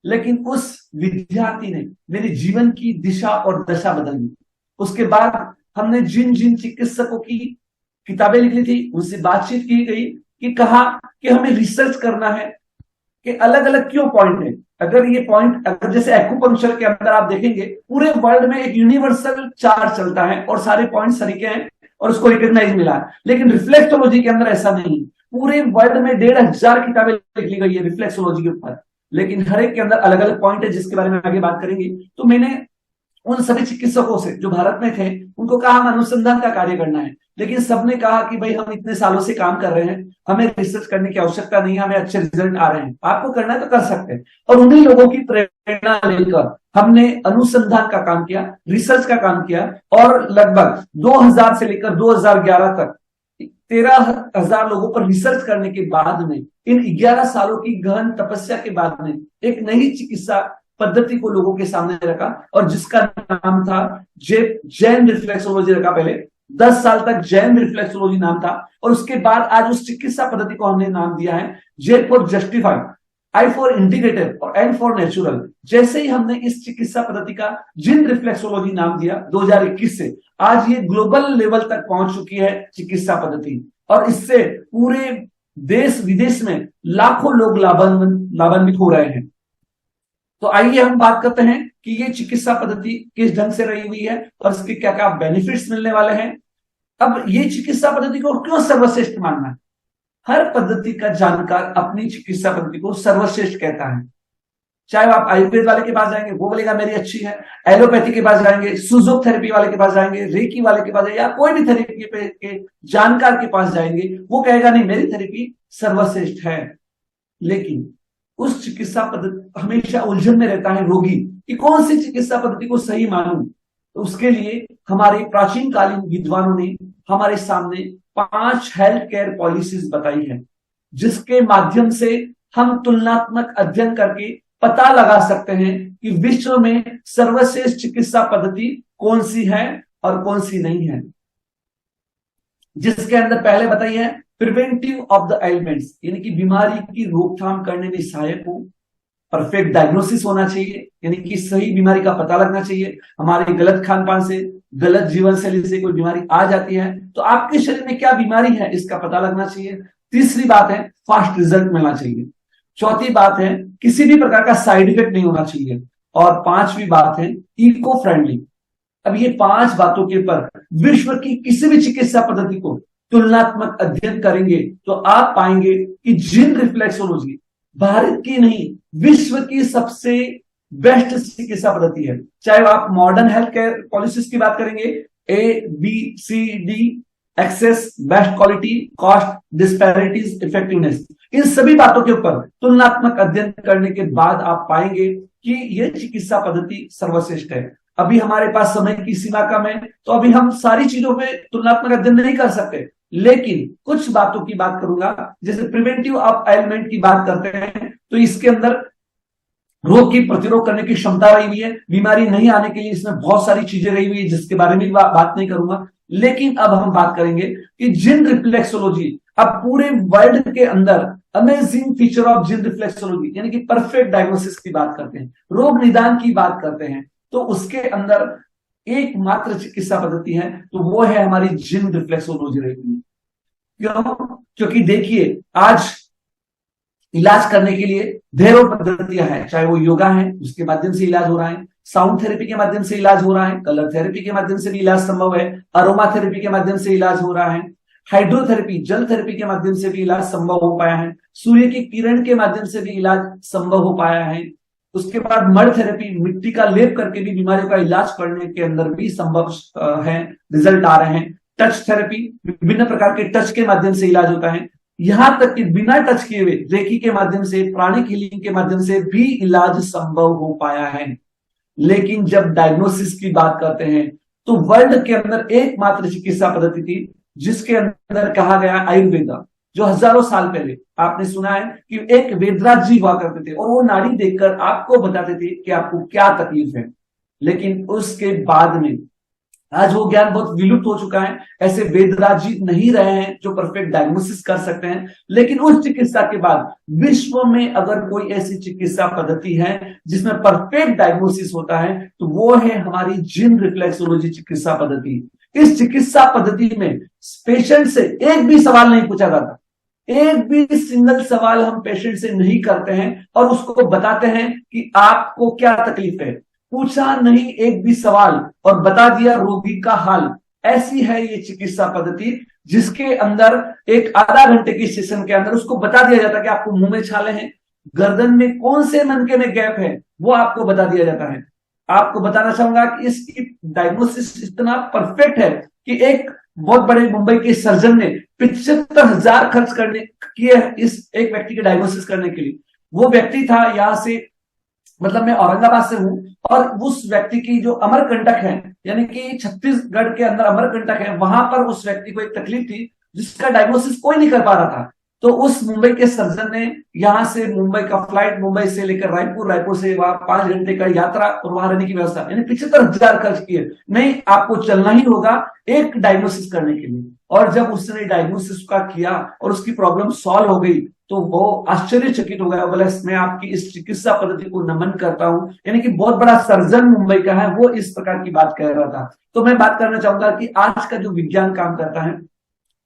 लेकिन उस विद्यार्थी ने मेरे जीवन की दिशा और दशा बदल दी। उसके बाद हमने जिन जिन चिकित्सकों की किताबें लिखी थी उनसे बातचीत की गई कि कहा कि हमें रिसर्च करना है कि अलग अलग क्यों पॉइंट है। अगर ये पॉइंट, अगर जैसे एक्यूपंक्चर के अंदर आप देखेंगे पूरे वर्ल्ड में एक यूनिवर्सल चार्ज चलता है और सारे पॉइंट सरीके हैं और उसको रिकॉग्नाइज मिला है, लेकिन रिफ्लेक्सोलॉजी के अंदर ऐसा नहीं। पूरे वर्ल्ड में 1,500 किताबें लिखी गई है रिफ्लेक्सोलॉजी के ऊपर, लेकिन हर एक के अंदर अलग अलग पॉइंट है जिसके बारे में आगे बात करेंगे। तो मैंने उन सभी चिकित्सकों से जो भारत में थे उनको कहा हम अनुसंधान का कार्य करना है, लेकिन सबने कहा कि भाई हम इतने सालों से काम कर रहे हैं, हमें रिसर्च करने की आवश्यकता नहीं है, हमें अच्छे रिजल्ट आ रहे हैं, आपको करना है तो कर सकते हैं। और उन्हीं लोगों की प्रेरणा लेकर हमने अनुसंधान का काम किया, रिसर्च का काम किया, और लगभग 2000 से लेकर 2011 तक 13,000 लोगों पर रिसर्च करने के बाद में, इन 11 सालों की गहन तपस्या के बाद में एक नई चिकित्सा पद्धति को लोगों के सामने रखा, और जिसका नाम था जैन रिफ्लेक्सोलॉजी रखा। पहले 10 साल तक जैन रिफ्लेक्सोलॉजी नाम था, और उसके बाद आज उस चिकित्सा पद्धति को हमने नाम दिया है जे for justified, I for integrated और एन फॉर नेचुरल। जैसे ही हमने इस चिकित्सा पद्धति का जिन रिफ्लेक्सोलॉजी नाम दिया 2021 से, आज ये ग्लोबल लेवल तक पहुंच चुकी है चिकित्सा पद्धति, और इससे पूरे देश विदेश में लाखों लोग लाभान्वित हो रहे हैं। तो आइए हम बात करते हैं कि ये चिकित्सा पद्धति किस ढंग से रही हुई है और इसके क्या क्या बेनिफिट्स मिलने वाले हैं। अब ये चिकित्सा पद्धति को क्यों सर्वश्रेष्ठ मानना है? हर पद्धति का जानकार अपनी चिकित्सा पद्धति को सर्वश्रेष्ठ कहता है। चाहे आप आयुर्वेद वाले के पास जाएंगे, वो बोलेगा मेरी अच्छी है, एलोपैथी के पास जाएंगे, सुजोक थेरेपी वाले के पास जाएंगे, रेकी वाले के पास जाएंगे, या कोई भी थेरेपी के जानकार के पास जाएंगे, वो कहेगा नहीं मेरी थेरेपी सर्वश्रेष्ठ है। लेकिन उस चिकित्सा पद्धति हमेशा उलझन में रहता है रोगी कि कौन सी चिकित्सा पद्धति को सही मानूं। तो उसके लिए हमारे प्राचीन कालीन विद्वानों ने हमारे सामने 5 हेल्थ केयर पॉलिसीज बताई है, जिसके माध्यम से हम तुलनात्मक अध्ययन करके पता लगा सकते हैं कि विश्व में सर्वश्रेष्ठ चिकित्सा पद्धति कौन सी है और कौन सी नहीं है। जिसके अंदर पहले बताई है प्रिवेंटिव ऑफ द एलिमेंट्स, यानी कि बीमारी की रोकथाम करने में सहायक हो। परफेक्ट डायग्नोसिस होना चाहिए, यानी कि सही बीमारी का पता लगना चाहिए। हमारे गलत खान पान से, गलत जीवन शैली से कोई बीमारी आ जाती है तो आपके शरीर में क्या बीमारी है इसका पता लगना चाहिए। तीसरी बात है फास्ट रिजल्ट मिलना चाहिए। चौथी बात है किसी भी प्रकार का साइड इफेक्ट नहीं होना चाहिए। और पांचवी बात है इको फ्रेंडली। अब ये 5 बातों के ऊपर विश्व की किसी भी चिकित्सा पद्धति को तुलनात्मक अध्ययन करेंगे तो आप पाएंगे कि जिन रिफ्लेक्सोलॉजी भारत की नहीं विश्व की सबसे बेस्ट चिकित्सा पद्धति है। चाहे आप मॉडर्न हेल्थ केयर पॉलिसीज की बात करेंगे, ABCD, access, best quality, cost, disparities, effectiveness, इन सभी बातों के ऊपर तुलनात्मक अध्ययन करने के बाद आप पाएंगे कि यह चिकित्सा पद्धति सर्वश्रेष्ठ है। अभी हमारे पास समय की सीमा कम है तो अभी हम सारी चीजों पे तुलनात्मक अध्ययन नहीं कर सकते, लेकिन कुछ बातों की बात करूंगा। जैसे प्रिवेंटिव ऑफ एलिमेंट की बात करते हैं तो इसके अंदर रोग की प्रतिरोध करने की क्षमता रही हुई है, बीमारी नहीं आने के लिए इसमें बहुत सारी चीजें रही हुई है जिसके बारे में बात नहीं करूंगा। लेकिन अब हम बात करेंगे कि जिन रिफ्लेक्सोलॉजी अब पूरे वर्ल्ड के अंदर अमेजिंग फीचर ऑफ जिन रिफ्लेक्सोलॉजी, यानी कि परफेक्ट डायग्नोसिस की बात करते हैं, रोग निदान की बात करते हैं, तो उसके अंदर एकमात्र चिकित्सा पद्धति है तो वो है हमारी जिन रिफ्लेक्सोलॉजी रहेगी। क्यों? क्योंकि देखिए आज इलाज करने के लिए ढेरों पद्धतियां हैं, चाहे वो योगा है जिसके माध्यम से इलाज हो रहा है, साउंड थेरेपी के माध्यम से इलाज हो रहा है, कलर थेरेपी के माध्यम से भी इलाज संभव है, अरोमा थेरेपी के माध्यम से इलाज हो रहा है, हाइड्रोथेरेपी जल थेरेपी के माध्यम से भी इलाज संभव हो पाया है, सूर्य की किरण के माध्यम से भी इलाज संभव हो पाया है। उसके बाद मड थेरेपी, मिट्टी का लेप करके भी बीमारियों का इलाज करने के अंदर भी संभव है, रिजल्ट आ रहे हैं। टच थेरेपी, विभिन्न प्रकार के टच के माध्यम से इलाज होता है। यहां तक कि बिना टच किए हुए रेकी के माध्यम से, प्राणिक हीलिंग के माध्यम से भी इलाज संभव हो पाया है। लेकिन जब डायग्नोसिस की बात करते हैं तो वर्ल्ड के अंदर एकमात्र चिकित्सा पद्धति थी जिसके अंदर कहा गया आयुर्वेदा, जो हजारों साल पहले आपने सुना है कि एक वेदराज जी हुआ करते थे और वो नाड़ी देखकर आपको बताते थे कि आपको क्या तकलीफ है। लेकिन उसके बाद में आज वो ज्ञान बहुत विलुप्त हो चुका है, ऐसे वेदराज जी नहीं रहे हैं जो परफेक्ट डायग्नोसिस कर सकते हैं। लेकिन उस चिकित्सा के बाद विश्व में अगर कोई ऐसी चिकित्सा पद्धति है जिसमें परफेक्ट डायग्नोसिस होता है तो वो है हमारी जिन रिफ्लेक्सोलॉजी चिकित्सा पद्धति। इस चिकित्सा पद्धति में पेशेंट से एक भी सवाल नहीं पूछा जाता, एक भी सिंगल सवाल हम पेशेंट से नहीं करते हैं और उसको बताते हैं कि आपको क्या तकलीफ है। पूछा नहीं एक भी सवाल और बता दिया रोगी का हाल। ऐसी है ये चिकित्सा पद्धति जिसके अंदर एक आधा घंटे की सेशन के अंदर उसको बता दिया जाता है कि आपको मुंह में छाले हैं, गर्दन में कौन से मनके में गैप है वो आपको बता दिया जाता है। आपको बताना चाहूंगा कि इसकी डायग्नोसिस इतना परफेक्ट है कि एक बहुत बड़े मुंबई के सर्जन ने 75,000 खर्च करने किए इस एक व्यक्ति के डायग्नोसिस करने के लिए। वो व्यक्ति था यहाँ से, मतलब मैं औरंगाबाद से हूं, और उस व्यक्ति की जो अमरकंटक है, यानी कि छत्तीसगढ़ के अंदर अमरकंटक है, वहां पर उस व्यक्ति को एक तकलीफ थी जिसका डायग्नोसिस कोई नहीं कर पा रहा था। तो उस मुंबई के सर्जन ने यहां से मुंबई का फ्लाइट, मुंबई से लेकर रायपुर, रायपुर से वहां 5 घंटे का यात्रा और वहां रहने की व्यवस्था, यानी 75,000 खर्च किए। नहीं, आपको चलना ही होगा एक डायग्नोसिस करने के लिए। और जब उसने डायग्नोसिस का किया और उसकी प्रॉब्लम सॉल्व हो गई तो वो आश्चर्यचकित हो गया, बोला मैं आपकी इस चिकित्सा पद्धति को नमन करता हूं। यानी कि बहुत बड़ा सर्जन मुंबई का है, वो इस प्रकार की बात कह रहा था। तो मैं बात करना चाहूंगा कि आज का जो विज्ञान काम करता है,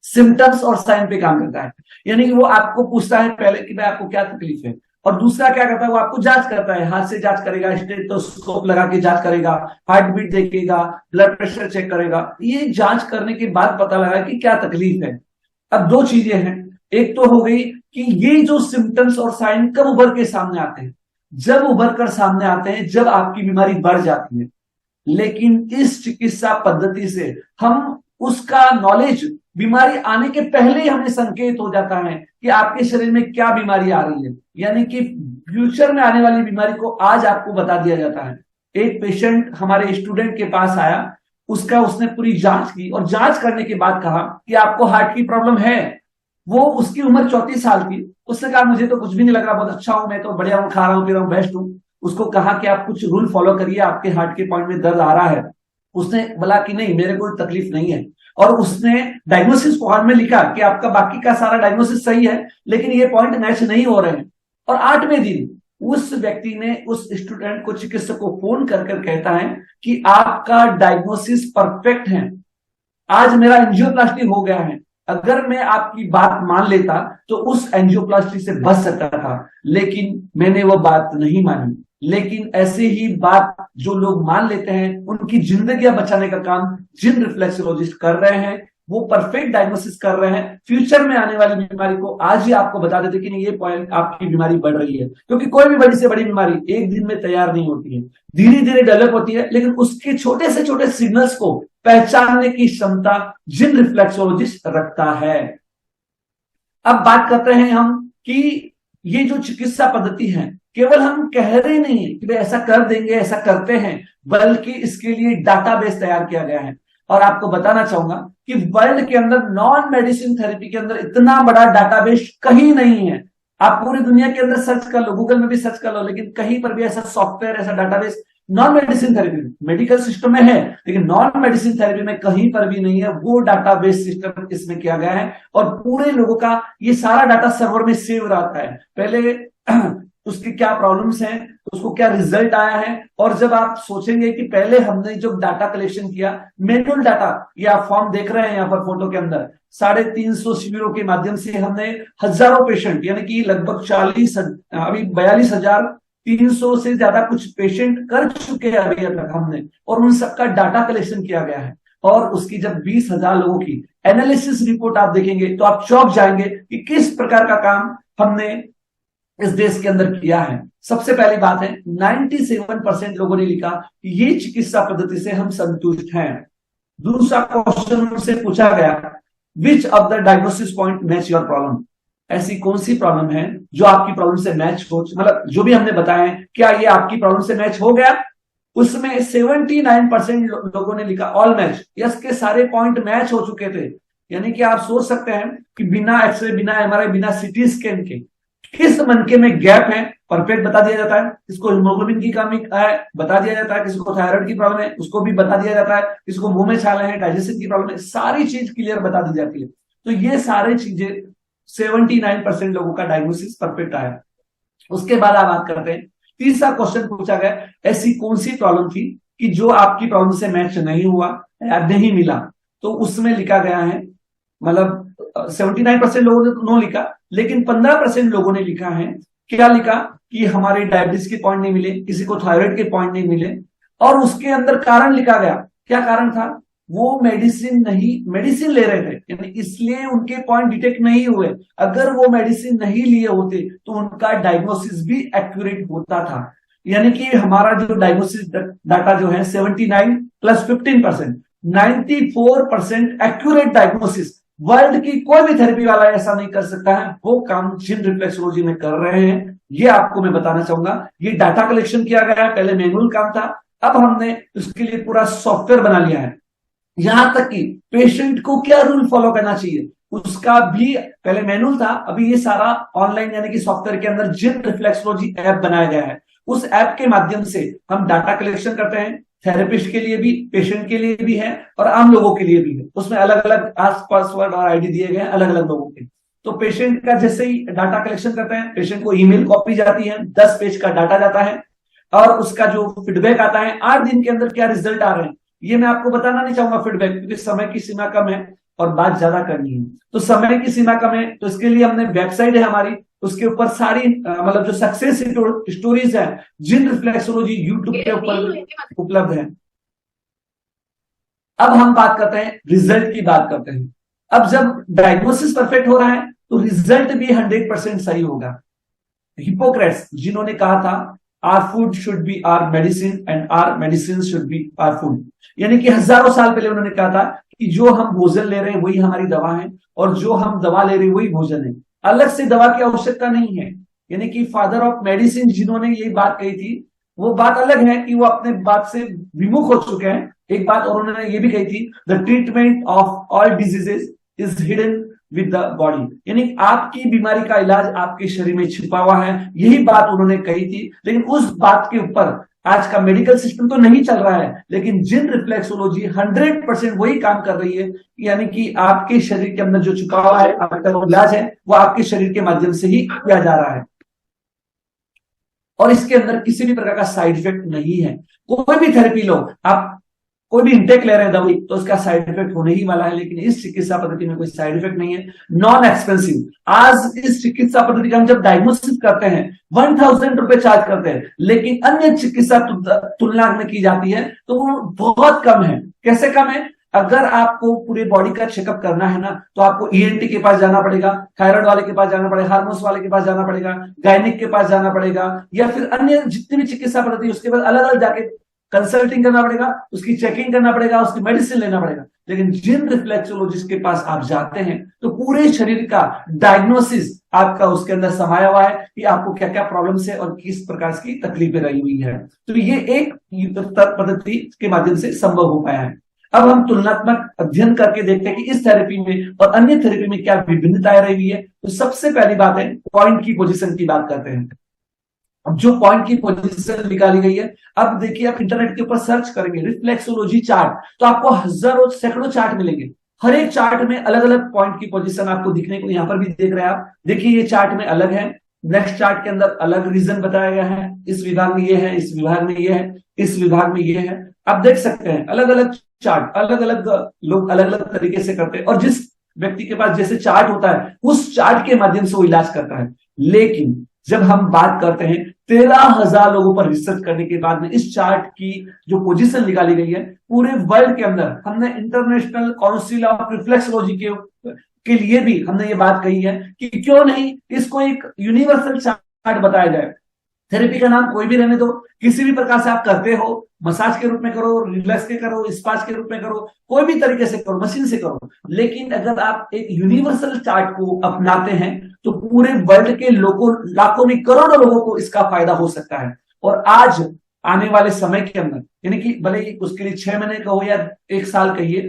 सिम्टम्स और साइन पे काम करता है। यानी कि वो आपको पूछता है पहले कि भाई आपको क्या तकलीफ है, और दूसरा क्या करता है, वो आपको जांच करता है, हाथ से जांच करेगा, स्टेथोस्कोप लगा के जांच करेगा, हार्ट बीट देखेगा, ब्लड प्रेशर चेक करेगा। ये जांच करने के बाद पता लगा कि क्या तकलीफ है। अब दो चीजें हैं, एक तो हो गई कि ये जो सिम्टम्स और साइन कब उभर के सामने आते हैं, जब उभर कर सामने आते हैं जब आपकी बीमारी बढ़ जाती है। लेकिन इस चिकित्सा पद्धति से हम उसका नॉलेज बीमारी आने के पहले ही हमें संकेत हो जाता है कि आपके शरीर में क्या बीमारी आ रही है, यानी कि फ्यूचर में आने वाली बीमारी को आज आपको बता दिया जाता है। एक पेशेंट हमारे स्टूडेंट के पास आया, उसने पूरी जांच की और जांच करने के बाद कहा कि आपको हार्ट की प्रॉब्लम है। वो उसकी उम्र 34 साल की। उसने कहा मुझे तो कुछ भी नहीं लग रहा, बहुत अच्छा हूं, मैं तो बढ़िया हूं, खा रहा हूं, पी रहा हूं, बेस्ट हूं। उसको कहा कि आप कुछ रूल फॉलो करिए, आपके हार्ट के पॉइंट में दर्द आ रहा है। उसने बोला कि नहीं, मेरे को तकलीफ नहीं है। और उसने डायग्नोसिस फॉर्म में लिखा कि आपका बाकी का सारा डायग्नोसिस सही है, लेकिन ये पॉइंट मैच नहीं हो रहे हैं। और 8वें दिन उस व्यक्ति ने उस स्टूडेंट को, चिकित्सक को फोन कर कहता है कि आपका डायग्नोसिस परफेक्ट है, आज मेरा एंजियोप्लास्टी हो गया है। अगर मैं आपकी बात मान लेता तो उस एंजियोप्लास्टी से बच सकता था, लेकिन मैंने वो बात नहीं मानी। लेकिन ऐसे ही बात जो लोग मान लेते हैं, उनकी जिंदगियां बचाने का काम जिन रिफ्लेक्सोलॉजिस्ट कर रहे हैं, वो परफेक्ट डायग्नोसिस कर रहे हैं। फ्यूचर में आने वाली बीमारी को आज ही आपको बता देते कि नहीं, ये पॉइंट आपकी बीमारी बढ़ रही है। क्योंकि कोई भी बड़ी से बड़ी बीमारी एक दिन में तैयार नहीं होती है, धीरे धीरे डेवलप होती है, लेकिन उसके छोटे से छोटे सिग्नल्स को पहचानने की क्षमता जिन रिफ्लेक्सोलॉजिस्ट रखता है। अब बात करते हैं हम कि ये जो चिकित्सा पद्धति है, केवल हम कह रहे नहीं है कि भाई ऐसा कर देंगे, ऐसा करते हैं, बल्कि इसके लिए डाटाबेस तैयार किया गया है। और आपको बताना चाहूंगा कि वर्ल्ड के अंदर नॉन मेडिसिन थेरेपी के अंदर इतना बड़ा डाटाबेस कहीं नहीं है। आप पूरी दुनिया के अंदर सर्च कर लो, गूगल में भी सर्च कर लो, लेकिन कहीं पर भी ऐसा सॉफ्टवेयर, ऐसा database non medicine therapy, medical system में है लेकिन नॉन मेडिसिन थेरेपी में कहीं पर भी नहीं है। वो डाटाबेस सिस्टम इसमें किया गया है और पूरे लोगों का ये सारा डाटा सर्वर में सेव रहता है। पहले उसके क्या प्रॉब्लम्स हैं, उसको क्या रिजल्ट आया है। और जब आप सोचेंगे कि पहले हमने जो डाटा कलेक्शन किया, मैनुअल डाटा, ये आप फॉर्म देख रहे हैं यहाँ पर फोटो के अंदर, 350 शिविरों के माध्यम से हमने हजारों पेशेंट, यानी कि लगभग 42,300 से ज्यादा कुछ पेशेंट कर चुके हैं अभी तक हमने, और उन सबका डाटा कलेक्शन किया गया है। और उसकी जब 20,000 लोगों की एनालिसिस रिपोर्ट आप देखेंगे तो आप चौंक जाएंगे कि किस प्रकार का काम हमने इस देश के अंदर किया है। सबसे पहली बात है, 97% लोगों ने लिखा कि ये चिकित्सा पद्धति से हम संतुष्ट हैं। दूसरा क्वेश्चन उनसे पूछा गया, which of the diagnosis point match your problem, ऐसी कौन सी प्रॉब्लम है जो आपकी प्रॉब्लम से मैच हो, मतलब जो भी हमने बताया है क्या ये आपकी प्रॉब्लम से मैच हो गया। उसमें 79% लोगों ने लिखा ऑल मैच, यस के सारे पॉइंट मैच हो चुके थे। यानी कि आप सोच सकते हैं कि बिना एक्सरे, बिना एमआरआई, बिना सीटी स्कैन के किस मनके में गैप है परफेक्ट बता दिया जाता है। किसको हीमोग्लोबिन की कमी है बता दिया जाता है, किसको थायराइड की प्रॉब्लम है उसको भी बता दिया जाता है, किसको मुंह में छाले हैं, डाइजेशन की प्रॉब्लम है, सारी चीज क्लियर बता दी जाती है। तो ये सारी चीजें 79% लोगों का डायग्नोसिस परफेक्ट आया। उसके बाद आप बात करते हैं, तीसरा क्वेश्चन पूछा गया, ऐसी कौन सी प्रॉब्लम थी कि जो आपकी प्रॉब्लम से मैच नहीं हुआ या नहीं मिला। तो उसमें लिखा गया है, मतलब 79% लोगों ने नो लिखा, लेकिन 15% लोगों ने लिखा है, क्या लिखा कि हमारे डायबिटीज के पॉइंट नहीं मिले, किसी को थायराइड के पॉइंट नहीं मिले। और उसके अंदर कारण लिखा गया, क्या कारण था, वो मेडिसिन ले रहे थे, यानी इसलिए उनके पॉइंट डिटेक्ट नहीं हुए। अगर वो मेडिसिन नहीं लिए होते तो उनका डायग्नोसिस भी एक्यूरेट होता था। यानी कि हमारा जो डायग्नोसिस डाटा जो है 79 प्लस 15%, 94% एक्यूरेट डायग्नोसिस वर्ल्ड की कोई भी थेरेपी वाला ऐसा नहीं कर सकता है, वो काम जिन रिफ्लेक्सोलॉजी में कर रहे हैं। ये आपको मैं बताना चाहूंगा। ये डाटा कलेक्शन किया गया है, पहले मैनुअल काम था, अब हमने उसके लिए पूरा सॉफ्टवेयर बना लिया है। यहां तक कि पेशेंट को क्या रूल फॉलो करना चाहिए उसका भी पहले मैनुअल था, अभी ये सारा ऑनलाइन यानी कि सॉफ्टवेयर के अंदर जिन रिफ्लेक्सोलॉजी ऐप बनाया गया है, उस ऐप के माध्यम से हम डाटा कलेक्शन करते हैं। थेरेपिस्ट के लिए भी, पेशेंट के लिए भी है और आम लोगों के लिए भी है। उसमें अलग अलग पासवर्ड और आईडी दिए गए हैं अलग अलग लोगों के। तो पेशेंट का जैसे ही डाटा कलेक्शन करते हैं, पेशेंट को ईमेल कॉपी जाती है, 10 पेज का डाटा जाता है और उसका जो फीडबैक आता है 8 दिन के अंदर क्या रिजल्ट आ रहे हैं, ये मैं आपको बताना नहीं चाहूंगा फीडबैक, क्योंकि समय की सीमा कम है और बात ज्यादा करनी है। तो समय की सीमा कम है, तो इसके लिए हमने वेबसाइट है हमारी, उसके ऊपर सारी मतलब जो सक्सेस स्टोरीज है जिन रिफ्लेक्सोलॉजी यूट्यूब के ऊपर उपलब्ध है। अब हम बात करते हैं, रिजल्ट की बात करते हैं। अब जब डायग्नोसिस परफेक्ट हो रहा है तो रिजल्ट भी 100% सही होगा। हिपोक्रेट्स जिन्होंने कहा था our food should be our medicine and our medicine should be our food, यानी कि हजारों साल पहले उन्होंने कहा था कि जो हम भोजन ले रहे हैं वही हमारी दवा है और जो हम दवा ले रहे हैं वही भोजन है, अलग से दवा की आवश्यकता नहीं है। यानी कि फादर ऑफ मेडिसिन जिन्होंने ये बात कही थी, वो बात अलग है कि वो अपने बात से विमुख हो चुके हैं। एक बात और उन्होंने ये भी कही थी, the treatment of all diseases is hidden with the body, यानी आपकी बीमारी का इलाज आपके शरीर में छिपा हुआ है, यही बात उन्होंने कही थी। लेकिन उस बात के ऊपर आज का मेडिकल सिस्टम तो नहीं चल रहा है, लेकिन जिन रिफ्लेक्सोलॉजी 100% वही काम कर रही है, यानी कि आपके शरीर के अंदर जो छुपा हुआ है आपका जो इलाज है वो आपके शरीर के माध्यम से ही किया जा रहा है और इसके अंदर किसी भी प्रकार का साइड इफेक्ट नहीं है। कोई भी थेरेपी लो, आप कोई भी इंटेक ले रहे हैं दवाई तो उसका साइड इफेक्ट होने ही वाला है, लेकिन इस चिकित्सा पद्धति में कोई साइड इफेक्ट नहीं है, नॉन एक्सपेंसिव। आज इस चिकित्सा पद्धति का हम जब डायग्नोसिस करते हैं 1000 रुपए चार्ज करते हैं, लेकिन अन्य चिकित्सा तुलना में की जाती है तो वो बहुत कम है। कैसे कम है? अगर आपको पूरे बॉडी का चेकअप करना है ना, तो आपको ईएनटी के पास जाना पड़ेगा, थायराइड वाले के पास जाना पड़ेगा, हार्मोन्स वाले के पास जाना पड़ेगा, गायनिक के पास जाना पड़ेगा, या फिर अन्य जितनी भी चिकित्सा पद्धति उसके बाद अलग अलग जाके कंसल्टिंग करना पड़ेगा, उसकी चेकिंग करना पड़ेगा, उसकी मेडिसिन लेना पड़ेगा। लेकिन जिन रिफ्लेक्सोलॉजिस्ट के पास आप जाते हैं तो पूरे शरीर का डायग्नोसिस आपका उसके अंदर समाया हुआ है कि आपको क्या क्या प्रॉब्लम्स है और किस प्रकार की तकलीफें रही हुई है। तो ये एक पद्धति के माध्यम से संभव हो पाया है। अब हम तुलनात्मक अध्ययन करके देखते हैं कि इस थेरेपी में और अन्य थेरेपी में क्या विभिन्नताएं रही हुई है। तो सबसे पहली बात है पॉइंट की पोजीशन की बात करते हैं। अब जो पॉइंट की पोजीशन निकाली गई है, अब देखिए आप इंटरनेट के ऊपर सर्च करेंगे रिफ्लेक्सोलॉजी चार्ट, तो आपको हजारों सैकड़ों चार्ट मिलेंगे। हर एक चार्ट में अलग अलग पॉइंट की पोजीशन आपको दिखने को, यहां पर भी देख रहे हैं आप, देखिए ये चार्ट में अलग है, नेक्स्ट चार्ट के अंदर अलग रीजन बताया गया है, इस विभाग में ये है, इस विभाग में ये है, इस विभाग में ये है। आप देख सकते हैं अलग अलग चार्ट, अलग अलग लोग अलग अलग तरीके से करते हैं और जिस व्यक्ति के पास जैसे चार्ट होता है उस चार्ट के माध्यम से वो इलाज करता है। लेकिन जब हम बात करते हैं 13,000 लोगों पर रिसर्च करने के बाद में इस चार्ट की जो पोजीशन निकाली गई है पूरे वर्ल्ड के अंदर, हमने इंटरनेशनल काउंसिल ऑफ रिफ्लेक्सोलॉजी के लिए भी हमने ये बात कही है कि क्यों नहीं इसको एक यूनिवर्सल चार्ट बताया जाए। थेरेपी का नाम कोई भी रहने दो, किसी भी प्रकार से आप करते हो, मसाज के रूप में करो, रिलैक्स के करो, स्पाच के रूप में करो, कोई भी तरीके से करो, मशीन से करो, लेकिन अगर आप एक यूनिवर्सल चार्ट को अपनाते हैं तो पूरे वर्ल्ड के लोगों, लाखों में करोड़ों लोगों को इसका फायदा हो सकता है। और आज आने वाले समय के अंदर, यानी कि भले ही उसके लिए 6 महीने का हो या 1 साल कहिए,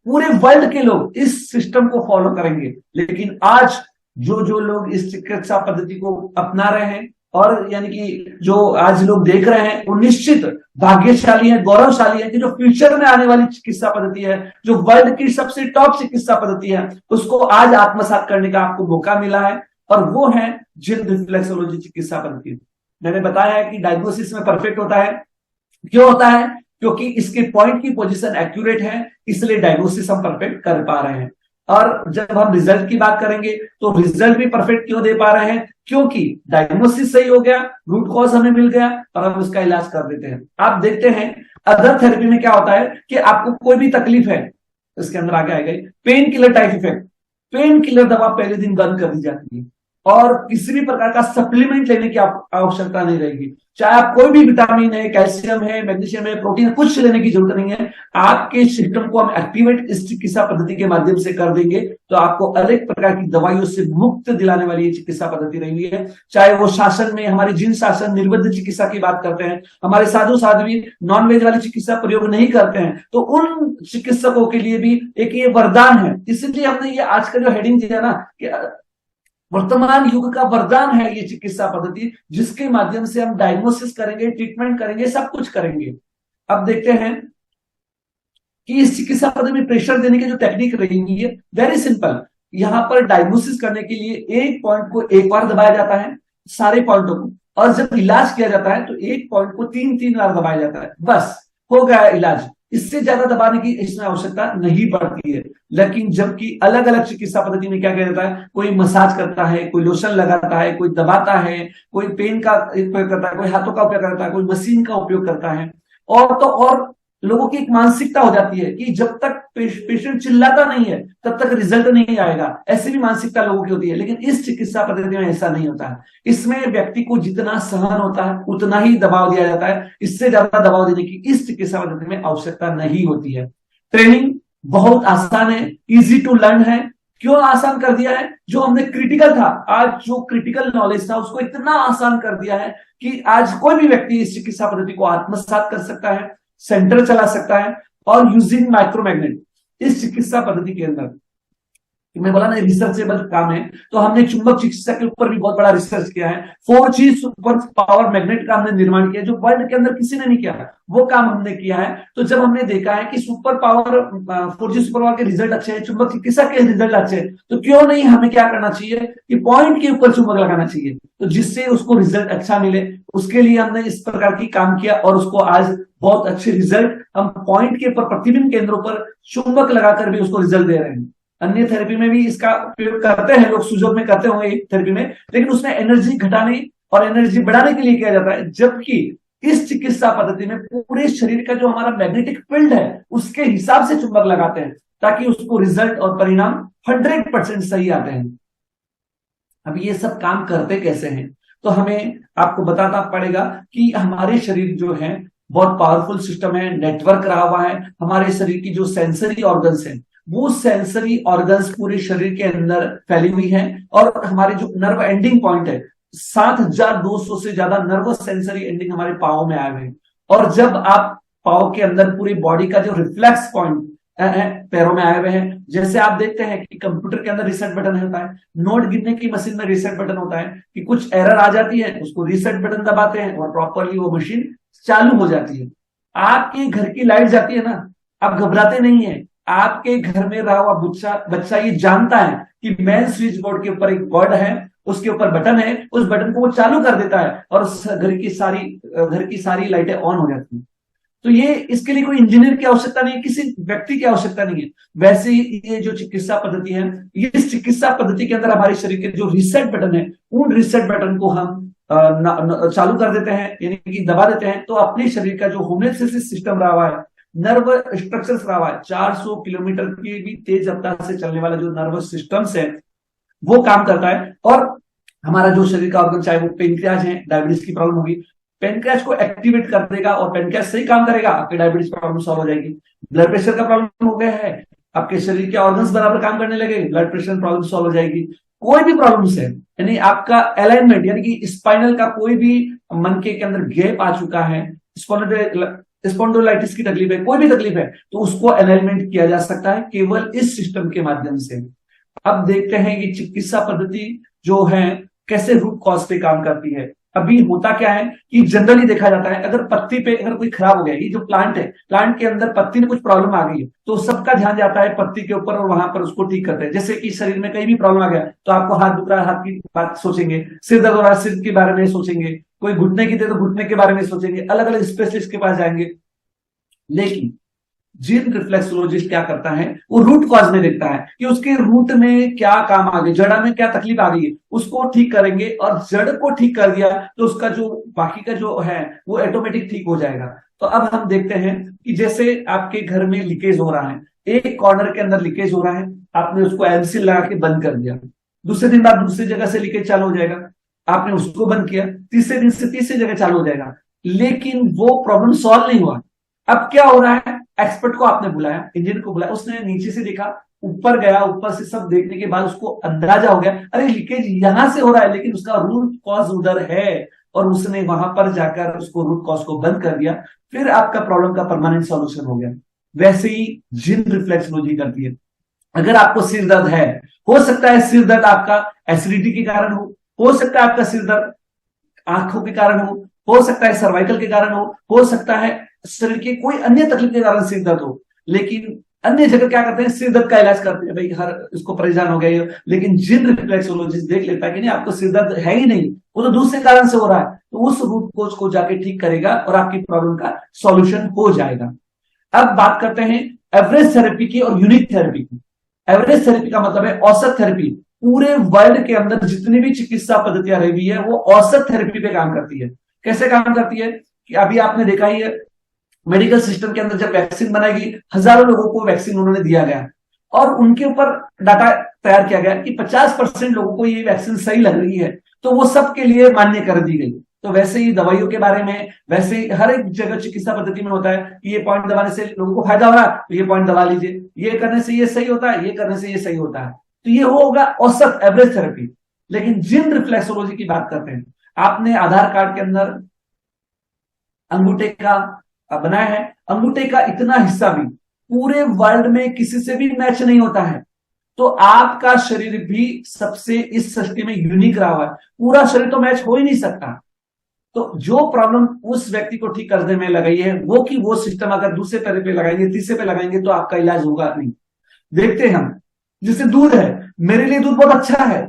पूरे वर्ल्ड के लोग इस सिस्टम को फॉलो करेंगे। लेकिन आज जो लोग इस चिकित्सा पद्धति को अपना रहे हैं और यानी कि जो आज लोग देख रहे हैं वो निश्चित भाग्यशाली है, गौरवशाली है कि जो फ्यूचर में आने वाली चिकित्सा पद्धति है, जो वर्ल्ड की सबसे टॉप चिकित्सा पद्धति है, उसको आज आत्मसात करने का आपको मौका मिला है और वो है जिन रिफ्लेक्सोलॉजी चिकित्सा पद्धति। मैंने बताया है कि डायग्नोसिस में परफेक्ट होता है। क्यों होता है? क्योंकि इसके पॉइंट की पोजीशन एक्यूरेट है, इसलिए डायग्नोसिस हम परफेक्ट कर पा रहे हैं। और जब हम रिजल्ट की बात करेंगे तो रिजल्ट भी परफेक्ट क्यों दे पा रहे हैं? क्योंकि डायग्नोसिस सही हो गया, रूट कॉज हमें मिल गया और हम उसका इलाज कर देते हैं। आप देखते हैं अदर थेरेपी में क्या होता है कि आपको कोई भी तकलीफ है, इसके अंदर आगे आएगा pain killer type effect, pain killer दवा पहले दिन बंद कर दी जाती है और किसी भी प्रकार का सप्लीमेंट लेने की आवश्यकता नहीं रहेगी। चाहे आप कोई भी विटामिन है, कैल्शियम है, मैग्नीशियम है, प्रोटीन है, कुछ लेने की जरूरत नहीं है। आपके सिस्टम को हम एक्टिवेट इस चिकित्सा पद्धति के माध्यम से कर देंगे, तो आपको अनेक प्रकार की दवाइयों से मुक्त दिलाने वाली ये चिकित्सा पद्धति रही हुई है। चाहे वो शासन में हमारी जिन शासन निर्बद्ध चिकित्सा की बात करते हैं, हमारे साधु साध्वी नॉनवेज वाली चिकित्सा प्रयोग नहीं करते हैं, तो उन चिकित्सकों के लिए भी एक ये वरदान है। इसलिए हमने ये आज का जो हेडिंग दिया ना कि वर्तमान युग का वरदान है ये चिकित्सा पद्धति, जिसके माध्यम से हम डायग्नोसिस करेंगे, ट्रीटमेंट करेंगे, सब कुछ करेंगे। अब देखते हैं कि इस चिकित्सा पद्धति में प्रेशर देने की जो टेक्निक रही हुई है, वेरी सिंपल। यहां पर डायग्नोसिस करने के लिए एक पॉइंट को एक बार दबाया जाता है, सारे पॉइंटों को, और जब इलाज किया जाता है तो एक पॉइंट को 3-3 बार दबाया जाता है, बस हो गया इलाज। इससे ज्यादा दबाने की इसमें आवश्यकता नहीं पड़ती है। लेकिन जबकि अलग अलग चिकित्सा पद्धति में क्या किया जाता है, कोई मसाज करता है, कोई लोशन लगाता है, कोई दबाता है, कोई पेन का उपयोग करता है, कोई हाथों का उपयोग करता है, कोई मशीन का उपयोग करता है। और तो और लोगों की एक मानसिकता हो जाती है कि जब तक पेशेंट चिल्लाता नहीं है तब तक रिजल्ट नहीं आएगा, ऐसी भी मानसिकता लोगों की होती है। लेकिन इस चिकित्सा पद्धति में ऐसा नहीं होता है। इसमें व्यक्ति को जितना सहन होता है उतना ही दबाव दिया जाता है, इससे ज्यादा दबाव देने की इस चिकित्सा पद्धति में आवश्यकता नहीं होती है। ट्रेनिंग बहुत आसान है, इजी टू लर्न है। क्यों आसान कर दिया है? जो हमने क्रिटिकल था, आज जो क्रिटिकल नॉलेज था उसको इतना आसान कर दिया है कि आज कोई भी व्यक्ति इस चिकित्सा पद्धति को आत्मसात कर सकता है, सेंटर चला सकता है। और यूजिंग माइक्रोमैग्नेट इस चिकित्सा पद्धति के अंदर, मैं बोला ना रिसर्चेबल काम है, तो हमने चुंबक चिकित्सा के ऊपर भी बहुत बड़ा रिसर्च किया है। 4G सुपर पावर मैग्नेट का हमने निर्माण किया, जो वर्ल्ड के अंदर किसी ने नहीं किया, वो काम हमने किया है। तो जब हमने देखा है कि super power 4G super power के रिजल्ट अच्छे हैं, चुंबक चिकित्सा के रिजल्ट अच्छे हैं, तो क्यों नहीं हमें क्या करना चाहिए कि पॉइंट के ऊपर चुंबक लगाना चाहिए, तो जिससे उसको रिजल्ट अच्छा मिले। उसके लिए हमने इस प्रकार की काम किया और उसको आज बहुत अच्छे रिजल्ट, हम पॉइंट के ऊपर प्रतिबिंब केंद्रों पर चुंबक लगाकर भी उसको रिजल्ट दे रहे हैं। अन्य थेरेपी में भी इसका उपयोग करते हैं लोग, सुजोग में करते होंगे थेरेपी में, लेकिन उसमें एनर्जी घटाने और एनर्जी बढ़ाने के लिए किया जाता है। जबकि इस चिकित्सा पद्धति में पूरे शरीर का जो हमारा मैग्नेटिक फील्ड है उसके हिसाब से चुंबक लगाते हैं, ताकि उसको रिजल्ट और परिणाम 100% सही आते हैं। अब ये सब काम करते कैसे हैं, तो हमें आपको बताना पड़ेगा कि हमारे शरीर जो है बहुत पावरफुल सिस्टम है, नेटवर्क रहा हुआ है। हमारे शरीर की जो सेंसरी ऑर्गन्स है, वो सेंसरी ऑर्गन्स पूरे शरीर के अंदर फैली हुई है। और हमारे जो नर्व एंडिंग पॉइंट है, 7200 से ज्यादा नर्व सेंसरी एंडिंग हमारे पाँव में आए हुए हैं। और जब आप पाँव के अंदर पूरी बॉडी का जो रिफ्लेक्स पॉइंट पैरों में आए हुए हैं, जैसे आप देखते हैं कि कंप्यूटर के अंदर रीसेट बटन होता है, नोट गिनने की मशीन में रीसेट बटन होता है, कि कुछ एरर आ जाती है, उसको रीसेट बटन दबाते हैं और प्रॉपरली वो मशीन चालू हो जाती है। आपके घर की लाइट जाती है ना, आप घबराते नहीं है। आपके घर में रहा हुआ बच्चा ये जानता है कि मेन स्विच बोर्ड के ऊपर एक बॉर्ड है, उसके ऊपर बटन है, उस बटन को वो चालू कर देता है और घर की सारी लाइटें ऑन हो जाती हैं। तो ये इसके लिए कोई इंजीनियर की आवश्यकता नहीं है, किसी व्यक्ति की आवश्यकता नहीं है। वैसे ही ये जो चिकित्सा पद्धति है, इस चिकित्सा पद्धति के अंदर हमारे शरीर के जो रीसेट बटन है, उन रीसेट बटन को हम चालू कर देते हैं, यानी कि दबा देते हैं, तो अपने शरीर का जो होम्योस्टेसिस सिस्टम रहा हुआ है, नर्व स्ट्रक्चर्स रहा हुआ है, 400 किलोमीटर की भी तेज रफ्तार से चलने वाला जो नर्वस सिस्टम्स है, वो काम करता है। और हमारा जो शरीर का ऑर्गन, चाहे वो पेनक्रियाज है, डायबिटीज की प्रॉब्लम होगी, पेनक्रियाज को एक्टिवेट कर देगा और पेनक्रियाज सही काम करेगा, आपकी डायबिटीज प्रॉब्लम सॉल्व हो जाएगी। ब्लड प्रेशर का प्रॉब्लम हो गया है, आपके शरीर के ऑर्गन्स बराबर काम करने लगे, ब्लड प्रेशर प्रॉब्लम सॉल्व हो जाएगी। कोई भी प्रॉब्लम्स है, यानी आपका अलाइनमेंट, यानी कि स्पाइनल का कोई भी मन के अंदर गैप आ चुका है, स्पॉन्डिलोलाइटिस की तकलीफ है, कोई भी तकलीफ है, तो उसको अलाइनमेंट किया जा सकता है केवल इस सिस्टम के माध्यम से। अब देखते हैं कि चिकित्सा पद्धति जो है कैसे रूट कॉज पे काम करती है। अभी होता क्या है कि जनरली देखा जाता है, अगर पत्ती पे अगर कोई खराब हो गया, ये जो प्लांट है, प्लांट के अंदर पत्ती में कुछ प्रॉब्लम आ गई है, तो सबका ध्यान जाता है पत्ती के ऊपर और वहां पर उसको ठीक करते हैं। जैसे कि शरीर में कहीं भी प्रॉब्लम आ गया तो आपको हाथ दुख रहा है, हाथ की बात सोचेंगे, सिर दर्द हो रहा है, सिर के बारे में सोचेंगे, कोई घुटने की तो घुटने के बारे में सोचेंगे, अलग अलग स्पेशलिस्ट के पास जाएंगे। लेकिन जीन रिफ्लेक्सोलॉजिस्ट क्या करता है, वो रूट कॉज में देखता है कि उसके रूट में क्या काम आ गई, जड़ में क्या तकलीफ आ गई है, उसको ठीक करेंगे। और जड़ को ठीक कर दिया तो उसका जो बाकी का जो है वो ऑटोमेटिक ठीक हो जाएगा। तो अब हम देखते हैं कि जैसे आपके घर में लीकेज हो रहा है, एक कॉर्नर के अंदर लीकेज हो रहा है, आपने उसको एमसील लगा के बंद कर दिया, दूसरे दिन बाद दूसरी जगह से लीकेज चालू हो जाएगा, आपने उसको बंद किया, तीसरे दिन से तीसरी जगह चालू हो जाएगा, लेकिन वो प्रॉब्लम सॉल्व नहीं हुआ। अब क्या हो रहा है, एक्सपर्ट को आपने बुलाया, इंजीनियर को बुलाया, उसने नीचे से देखा, ऊपर गया, ऊपर से सब देखने के बाद उसको अंदाजा हो गया, अरे लीकेज यहां से हो रहा है, लेकिन उसका रूट कॉज उधर है, और उसने वहां पर जाकर उसको रूट कॉज को बंद कर दिया, फिर आपका प्रॉब्लम का परमानेंट सॉल्यूशन हो गया। वैसे ही जिन रिफ्लेक्सोलॉजी करती है। अगर आपको सिर दर्द है, हो सकता है सिर दर्द आपका एसिडिटी के कारण हो सकता है आपका सिर दर्द आंखों के कारण हो सकता है सर्वाइकल के कारण हो सकता है शरीर की कोई अन्य तकलीफ के कारण सिर दर्द हो, लेकिन अन्य जगह क्या करते हैं, सिर दर्द का इलाज करते हैं, भाई हर इसको परेशान हो गए, लेकिन जिन रिफ्लेक्सोलॉजिस्ट देख लेता है कि नहीं आपको सिर दर्द है ही नहीं, वो तो दूसरे कारण से हो रहा है, तो उस रूट कोज को जाके ठीक करेगा और आपकी प्रॉब्लम का सॉल्यूशन हो जाएगा। अब बात करते हैं एवरेज थेरेपी की और यूनिक थेरेपी की। एवरेज थेरेपी का मतलब है औसत थेरेपी। पूरे वर्ल्ड के अंदर जितनी भी चिकित्सा पद्धतियां रही है वो औसत थेरेपी पे काम करती है। कैसे काम करती है कि अभी आपने देखा ही है, मेडिकल सिस्टम के अंदर जब वैक्सीन बनाई गई, हजारों लोगों को वैक्सीन उन्होंने दिया गया और उनके ऊपर डाटा तैयार किया गया कि 50% लोगों को ये वैक्सीन सही लग रही है, तो वो सबके लिए मान्य कर दी गई। तो वैसे ही दवाइयों के बारे में, वैसे ही हर एक जगह चिकित्सा पद्धति में होता है कि ये पॉइंट दबाने से लोगों को फायदा हो रहा है तो ये पॉइंट दबा लीजिए, ये करने से ये सही होता है, ये करने से ये सही होता है, तो ये वो होगा औसत एवरेज थेरेपी। लेकिन जिन रिफ्लेक्सोलॉजी की बात करते हैं, आपने आधार कार्ड के अंदर अंगूठे का बनाया है, अंगूठे का इतना हिस्सा भी पूरे वर्ल्ड में किसी से भी मैच नहीं होता है, तो आपका शरीर भी सबसे इस सृष्टि में यूनिक रहा हुआ है, पूरा शरीर तो मैच हो ही नहीं सकता। तो जो प्रॉब्लम उस व्यक्ति को ठीक करने में लगाई है वो कि वो सिस्टम अगर दूसरे तरह पे लगाएंगे, तीसरे पे लगाएंगे तो आपका इलाज होगा नहीं। देखते हैं हम, जैसे दूध है, मेरे लिए दूध बहुत अच्छा है,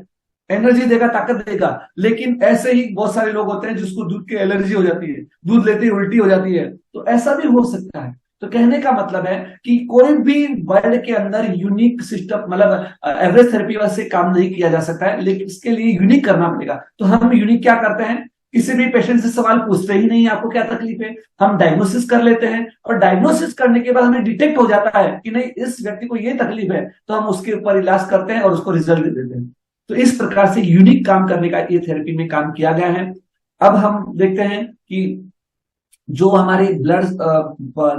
एनर्जी देगा, ताकत देगा, लेकिन ऐसे ही बहुत सारे लोग होते हैं जिसको दूध की एलर्जी हो जाती है, दूध लेते ही उल्टी हो जाती है, तो ऐसा भी हो सकता है। तो कहने का मतलब है कि कोई भी वर्ल्ड के अंदर यूनिक सिस्टम, मतलब एवरेज थेरेपी से काम नहीं किया जा सकता है, लेकिन इसके लिए यूनिक करना पड़ेगा। तो हम यूनिक क्या करते हैं, किसी भी पेशेंट से सवाल पूछते ही नहीं आपको क्या तकलीफ है, हम डायग्नोसिस कर लेते हैं और डायग्नोसिस करने के बाद हमें डिटेक्ट हो जाता है कि नहीं इस व्यक्ति को ये तकलीफ है, तो हम उसके ऊपर इलाज करते हैं और उसको रिजल्ट दे देते हैं। तो इस प्रकार से यूनिक काम करने का ये थेरेपी में काम किया गया है। अब हम देखते हैं कि जो हमारे ब्लड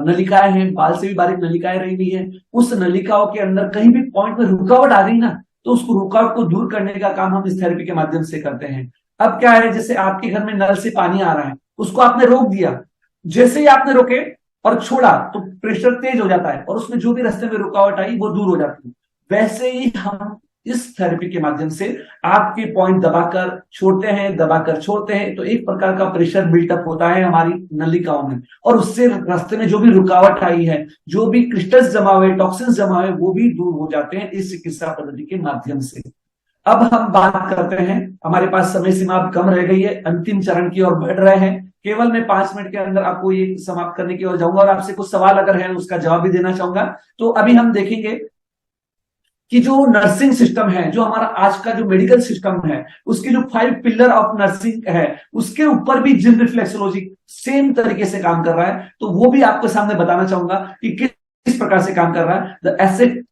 नलिकाएं हैं, बाल से भी बारीक नलिकाएं रही हुई है, उस नलिकाओं के अंदर कहीं भी पॉइंट में रुकावट आ गई ना, तो उस रुकावट को दूर करने का काम हम इस थेरेपी के माध्यम से करते हैं। अब क्या है, जैसे आपके घर में नल से पानी आ रहा है, उसको आपने रोक दिया, जैसे ही आपने रोके और छोड़ा तो प्रेशर तेज हो जाता है और उसमें जो भी रास्ते में रुकावट आई वो दूर हो जाती है। वैसे ही हम इस थेरेपी के माध्यम से आपके पॉइंट दबाकर छोड़ते हैं, दबाकर छोड़ते हैं, तो एक प्रकार का प्रेशर बिल्टअप होता है हमारी नलिकाओं में, और उससे रास्ते में जो भी रुकावट आई है, जो भी क्रिस्टल्स जमा हुए, टॉक्सिन्स जमा हुए, वो भी दूर हो जाते हैं इस चिकित्सा पद्धति के माध्यम से। अब हम बात करते हैं, हमारे पास समय सीमा अब कम रह गई है, अंतिम चरण की ओर बढ़ रहे हैं। केवल मैं 5 मिनट के अंदर आपको ये समाप्त करने की ओर जाऊंगा और आपसे कुछ सवाल अगर है उसका जवाब भी देना चाहूंगा। तो अभी हम देखेंगे कि जो नर्सिंग सिस्टम है, जो हमारा आज का जो मेडिकल सिस्टम है, उसकी जो 5 पिलर ऑफ नर्सिंग है, उसके ऊपर भी जिन रिफ्लेक्सोलॉजी सेम तरीके से काम कर रहा है, तो वो भी आपको सामने बताना चाहूंगा कि किस प्रकार से काम कर रहा है। The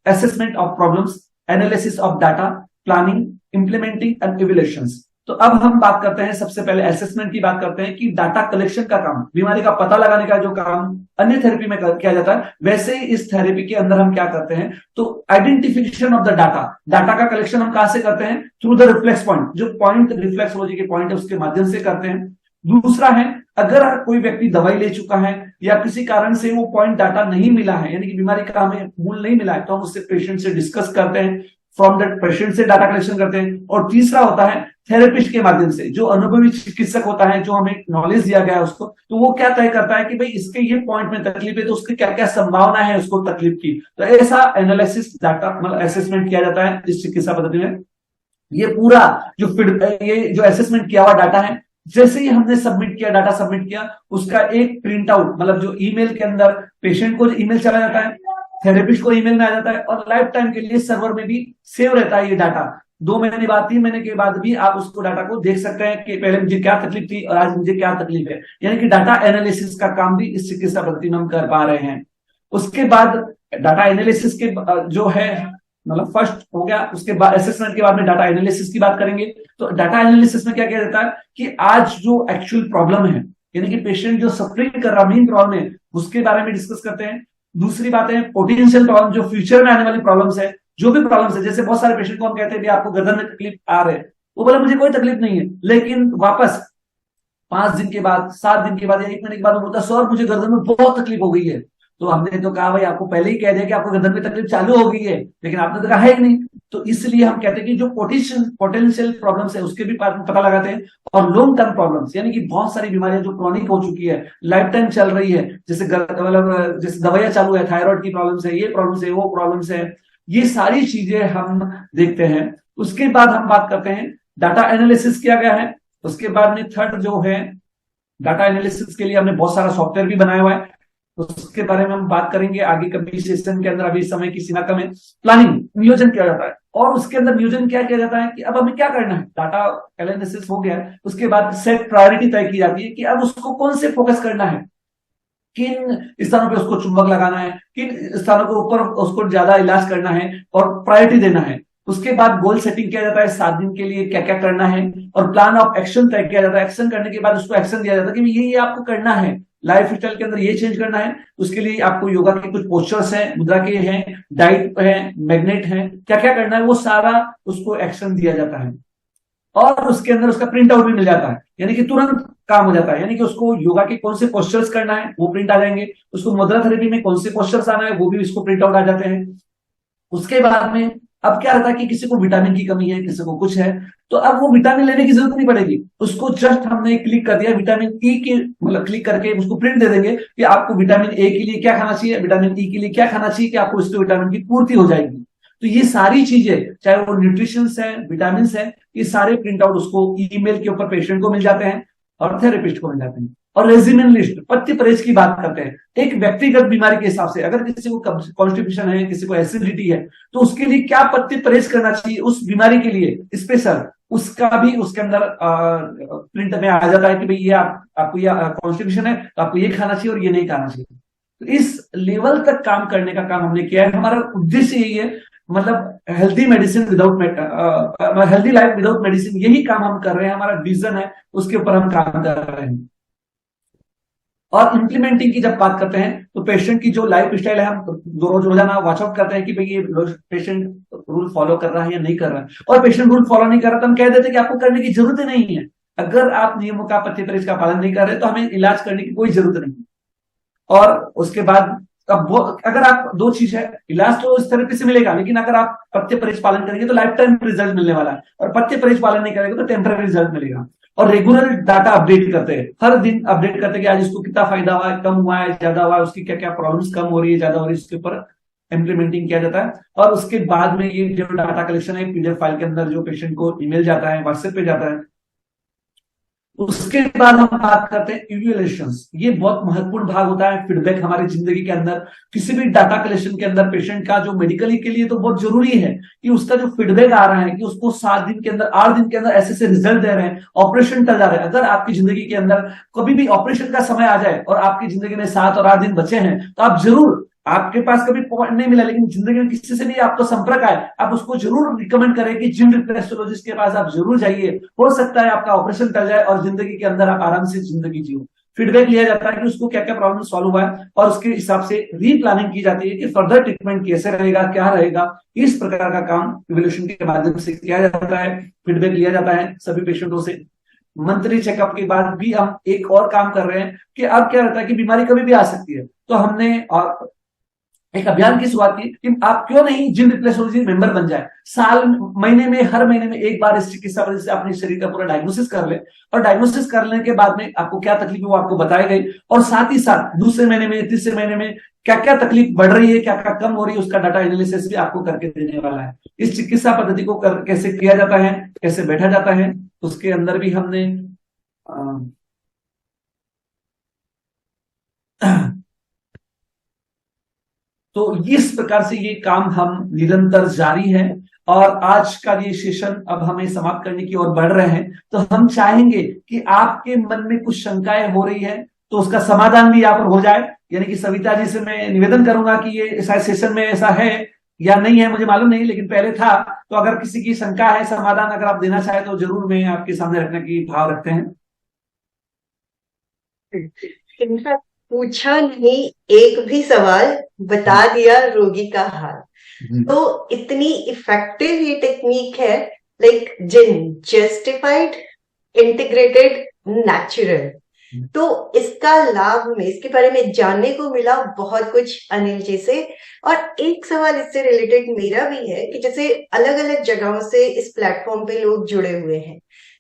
assessment of problems, analysis of data, planning, implementing and evaluations. तो अब हम बात करते हैं, सबसे पहले असेसमेंट की बात करते हैं कि डाटा कलेक्शन का काम, बीमारी का पता लगाने का जो काम अन्य थेरेपी में किया जाता है, वैसे ही इस थेरेपी के अंदर हम क्या करते हैं, तो identification of the data, data का कलेक्शन हम कहां से करते हैं, थ्रू द रिफ्लेक्स पॉइंट, जो पॉइंट रिफ्लेक्सोलॉजी के पॉइंट है उसके माध्यम से करते हैं। दूसरा है, अगर कोई व्यक्ति दवाई ले चुका है या किसी कारण से वो पॉइंट डाटा नहीं मिला है, यानी कि बीमारी का हमें मूल नहीं मिला है, तो हम उससे पेशेंट से डिस्कस करते हैं, फ्रॉम दैट पेशेंट से डाटा कलेक्शन करते हैं। और तीसरा होता है थेरेपिस्ट के माध्यम से, जो अनुभवी चिकित्सक होता है, जो हमें नॉलेज दिया गया है उसको, तो वो क्या तय करता है कि भाई इसके ये पॉइंट में तकलीफ है, तो उसकी क्या क्या संभावना है उसको तकलीफ की। तो ऐसा एनालिसिस डाटा मतलब असेसमेंट किया जाता है इस चिकित्सा पद्धति में। ये पूरा ये जो असेसमेंट किया हुआ डाटा है, जैसे ही हमने सबमिट किया, डाटा सबमिट किया, उसका एक प्रिंट आउट, मतलब जो ईमेल के अंदर पेशेंट को ईमेल चला जाता है, थेरेपिस्ट को ईमेल में आ जाता है, और लाइफ टाइम के लिए सर्वर में भी सेव रहता है ये डाटा। 2 महीने बाद, 3 महीने के बाद भी आप उसको डाटा को देख सकते हैं कि पहले मुझे क्या तकलीफ थी और आज मुझे क्या तकलीफ है। यानी कि डाटा एनालिसिस का काम भी इस चिकित्सा पद्धति में हम कर पा रहे हैं। उसके बाद डाटा एनालिसिस के जो है मतलब फर्स्ट हो गया, उसके बाद असेसमेंट के बाद में डाटा एनालिसिस की बात करेंगे। तो डाटा एनालिसिस में क्या किया जाता है कि आज जो एक्चुअल प्रॉब्लम है, यानी कि पेशेंट जो सफरिंग कर रहा मेन प्रॉब्लम है, उसके बारे में डिस्कस करते हैं। दूसरी बात है पोटेंशियल प्रॉब्लम, जो फ्यूचर में आने वाली प्रॉब्लम्स है, जो भी प्रॉब्लम्स है। जैसे बहुत सारे पेशेंट को हम कहते हैं कि आपको गर्दन में तकलीफ आ रहे हैं, वो बोला मुझे कोई तकलीफ नहीं है, लेकिन वापस 5 दिन के बाद, 7 दिन के बाद या 1 महीने के बाद वो बोलता है सर मुझे गर्दन में बहुत तकलीफ हो गई है। तो हमने तो कहा भाई आपको पहले ही कह दिया कि आपको गर्दन में तकलीफ चालू हो गई है, लेकिन आपने तो कहा है कि नहीं। तो इसलिए हम कहते हैं कि जो पोटेंशियल प्रॉब्लम्स है उसके भी पता लगाते हैं, और लॉन्ग टर्म प्रॉब्लम्स, यानी कि बहुत सारी बीमारियां जो क्रॉनिक हो चुकी है, लाइफ टाइम चल रही है, जैसे मतलब जैसे दवाइयां चालू है, थायराइड की प्रॉब्लम्स है, ये प्रॉब्लम्स है, वो प्रॉब्लम्स है, ये सारी चीजें हम देखते हैं। उसके बाद हम बात करते हैं डाटा एनालिसिस किया गया है। उसके बाद में थर्ड जो है, डाटा एनालिसिस के लिए हमने बहुत सारा सॉफ्टवेयर भी बनाया हुआ है, उसके बारे में हम बात करेंगे आगे कभी सेशन के अंदर। अभी समय की सीमा कम है। प्लानिंग, नियोजन किया जाता है, और उसके अंदर नियोजन क्या किया जाता है कि अब हमें क्या करना है। डाटा एनालिसिस हो गया, उसके बाद सेट प्रायोरिटी तय की जाती है कि अब उसको कौन से फोकस करना है, किन स्थानों पे उसको चुंबक लगाना है, किन स्थानों के ऊपर उसको ज्यादा इलाज करना है और प्रायोरिटी देना है। उसके बाद गोल सेटिंग किया जाता है, 7 दिन के लिए क्या क्या करना है, और प्लान ऑफ एक्शन तय किया जाता है। एक्शन करने के बाद उसको एक्शन दिया जाता है कि ये आपको करना है, लाइफ स्टाइल के अंदर ये चेंज करना है। उसके लिए आपको योगा के कुछ पोस्चर्स हैं, मुद्रा के हैं, डाइट है, मैग्नेट है, क्या क्या करना है, वो सारा उसको एक्शन दिया जाता है। और उसके अंदर उसका प्रिंट आउट भी मिल जाता है, यानी कि तुरंत काम हो जाता है। यानी कि उसको योगा के कौन से पोस्चर्स करना है वो प्रिंट आ जाएंगे, उसको मुद्रा थेरेपी में कौन से पोस्चर्स आना है वो भी इसको प्रिंट आउट आ जाते हैं। उसके बाद में अब क्या रहता है कि किसी को विटामिन की कमी है, किसी को कुछ है, तो अब वो विटामिन लेने की जरूरत नहीं पड़ेगी, उसको जस्ट हमने क्लिक कर दिया विटामिन ई के, मतलब क्लिक करके उसको प्रिंट दे देंगे कि आपको विटामिन ए के लिए क्या खाना चाहिए, विटामिन ई के लिए क्या खाना चाहिए, कि आपको इससे विटामिन की पूर्ति हो जाएगी। तो ये सारी चीजें, चाहे वो न्यूट्रिशन है, विटामिन है, ये सारे प्रिंट आउट उसको ईमेल के ऊपर पेशेंट को मिल जाते हैं और थेरेपिस्ट को मिल जाते हैं। और रेजिमेंट लिस्ट, पथ्य परहेज की बात करते हैं एक व्यक्तिगत बीमारी के हिसाब से। अगर किसी को कॉन्स्टिपेशन है, किसी को एसिडिटी है, तो उसके लिए क्या पथ्य परहेज करना चाहिए उस बीमारी के लिए स्पेशल, उसका भी उसके अंदर प्रिंट में आ जाता है कि भाई ये आपको ये कॉन्स्टिपेशन है तो आपको ये खाना चाहिए और ये नहीं खाना चाहिए। तो इस लेवल तक काम करने का काम हमने किया है। हमारा उद्देश्य यही है, मतलब healthy medicine without healthy life without medicine, यही काम हम कर रहे हैं, हमारा विजन है, उसके ऊपर हम काम कर रहे हैं। और इंप्लीमेंटिंग की जब बात करते हैं तो पेशेंट की जो लाइफ स्टाइल है, हम रोजाना वॉच आउट करते हैं कि भाई ये पेशेंट रूल फॉलो कर रहा है या नहीं कर रहा है। और पेशेंट रूल फॉलो नहीं कर रहा तो हम कह देते हैं कि आपको करने की जरूरत ही नहीं है। अगर आप नियमों का, पथ्य परहेज का पालन नहीं कर रहे तो हमें इलाज करने की कोई जरूरत नहीं। और उसके बाद अब वो, अगर आप दो चीज है, इलाज तो इस तरीके से मिलेगा, लेकिन अगर आप पथ्य परहेज पालन करेंगे तो लाइफ टाइम रिजल्ट मिलने वाला है, और पथ्य परहेज पालन नहीं करेंगे तो टेम्पररी रिजल्ट मिलेगा। और रेगुलर डाटा अपडेट करते हैं, हर दिन अपडेट करते हैं कि आज इसको कितना फायदा हुआ है, कम हुआ है, ज्यादा हुआ है, उसकी क्या क्या प्रॉब्लम्स कम हो रही है, ज्यादा हो रही है, इसके ऊपर इम्प्लीमेंटिंग किया जाता है। और उसके बाद में ये जो डाटा कलेक्शन है पीडीएफ फाइल के अंदर जो पेशेंट को ईमेल जाता है, व्हाट्सएप पे जाता है। उसके बाद हम बात करते हैं इवैल्यूएशंस। ये बहुत महत्वपूर्ण भाग होता है फीडबैक हमारी जिंदगी के अंदर। किसी भी डाटा कलेक्शन के अंदर पेशेंट का जो मेडिकली के लिए तो बहुत जरूरी है कि उसका जो फीडबैक आ रहा है कि उसको 7 दिन के अंदर, 8 दिन के अंदर ऐसे रिजल्ट दे रहे हैं, ऑपरेशन कर जा रहे हैं। अगर आपकी जिंदगी के अंदर कभी भी ऑपरेशन का समय आ जाए और आपकी जिंदगी में 7 और 8 दिन बचे हैं, तो आप जरूर, आपके पास कभी पॉइंट नहीं मिला लेकिन जिंदगी में किसी से भी आपको संपर्क आए, आप उसको जरूर रिकमेंड करें कि जिन रिफ्लेक्सोलॉजिस्ट के पास आप जरूर जाइए। हो सकता है आपका ऑपरेशन टल जाए और जिंदगी के अंदर आप आराम से जिंदगी जियो। फीडबैक लिया जाता है कि उसको क्या क्या प्रॉब्लम सॉल्व हुआ है, और उसके हिसाब से रीप्लानिंग की जाती है कि फर्दर ट्रीटमेंट कैसे रहेगा, क्या रहेगा। इस प्रकार का काम इवोल्यूशन के माध्यम से किया जाता है। फीडबैक लिया जाता है सभी पेशेंटों से। मंथली चेकअप के बाद भी हम एक और काम कर रहे हैं कि अब क्या रहता है कि बीमारी कभी भी आ सकती है, तो हमने एक अभियान की शुरुआत की कि आप क्यों नहीं जिन रिफ्लेक्सोलॉजी मेंबर बन जाए। हर महीने में एक बार इस चिकित्सा पद्धति से अपने शरीर का पूरा डायग्नोसिस कर ले, और डायग्नोसिस करने के बाद में आपको क्या तकलीफ है वो आपको बताई गई, और साथ ही साथ दूसरे महीने में, तीसरे महीने में क्या क्या तकलीफ बढ़ रही है, क्या क्या कम हो रही है, उसका डाटा एनालिसिस भी आपको करके देने वाला है। इस चिकित्सा पद्धति को कैसे किया जाता है, कैसे बैठा जाता है, उसके अंदर भी हमने तो इस प्रकार से ये काम हम निरंतर जारी है। और आज का ये सेशन अब हमें समाप्त करने की ओर बढ़ रहे हैं, तो हम चाहेंगे कि आपके मन में कुछ शंकाएं हो रही है तो उसका समाधान भी यहाँ पर हो जाए। यानी कि सविता जी से मैं निवेदन करूंगा कि ये ऐसा सेशन में ऐसा है या नहीं है मुझे मालूम नहीं, लेकिन पहले था। तो अगर किसी की शंका है, समाधान अगर आप देना चाहे तो जरूर मैं आपके सामने रखने की भाव रखते हैं। इनफैक्ट पूछा नहीं, एक भी सवाल बता दिया रोगी का हाल। तो इतनी इफेक्टिव ये टेक्निक है, लाइक जस्टिफाइड, इंटीग्रेटेड, नेचुरल। तो इसका लाभ हमें, इसके बारे में जानने को मिला बहुत कुछ अनिल जी से। और एक सवाल इससे रिलेटेड मेरा भी है कि जैसे अलग अलग जगहों से इस प्लेटफॉर्म पे लोग जुड़े हुए हैं,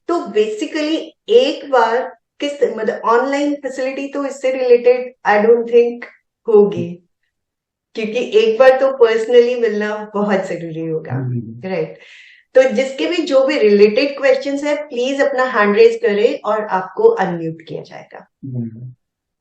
तो बेसिकली एक बार किस मतलब ऑनलाइन फैसिलिटी तो इससे रिलेटेड आई डोंट थिंक होगी, क्योंकि एक बार तो पर्सनली मिलना बहुत जरूरी होगा, राइट? तो जिसके भी जो भी रिलेटेड क्वेश्चंस है, प्लीज अपना हैंड रेज करें और आपको अनम्यूट किया जाएगा।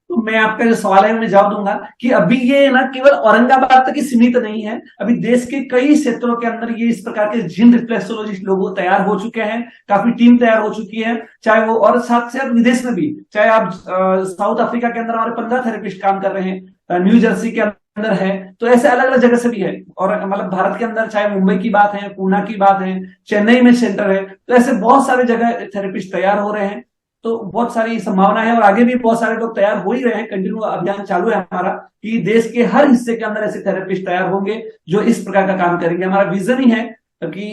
तो मैं आपका जो सवाल है मैं जवाब दूंगा कि अभी ये ना केवल औरंगाबाद तक ही सीमित नहीं है, अभी देश के कई क्षेत्रों के अंदर ये इस प्रकार के जिन रिफ्लेक्सोलॉजिस्ट लोग तैयार हो चुके हैं, काफी टीम तैयार हो चुकी है, चाहे वो और साथ साथ विदेश में भी, चाहे आप साउथ अफ्रीका के अंदर हमारे 15 थेरेपिस्ट काम कर रहे हैं, न्यू जर्सी के अंदर है, तो ऐसे अलग अलग जगह से भी है। और मतलब भारत के अंदर चाहे मुंबई की बात है, पूना की बात है, चेन्नई में सेंटर है, तो ऐसे बहुत सारे जगह थेरेपिस्ट तैयार हो रहे हैं। तो बहुत सारी संभावना है और आगे भी बहुत सारे लोग तैयार हो ही रहे हैं। कंटिन्यू अभियान चालू है हमारा कि देश के हर हिस्से के अंदर ऐसे थेरेपिस्ट तैयार होंगे जो इस प्रकार का काम करेंगे। हमारा विजन ही है कि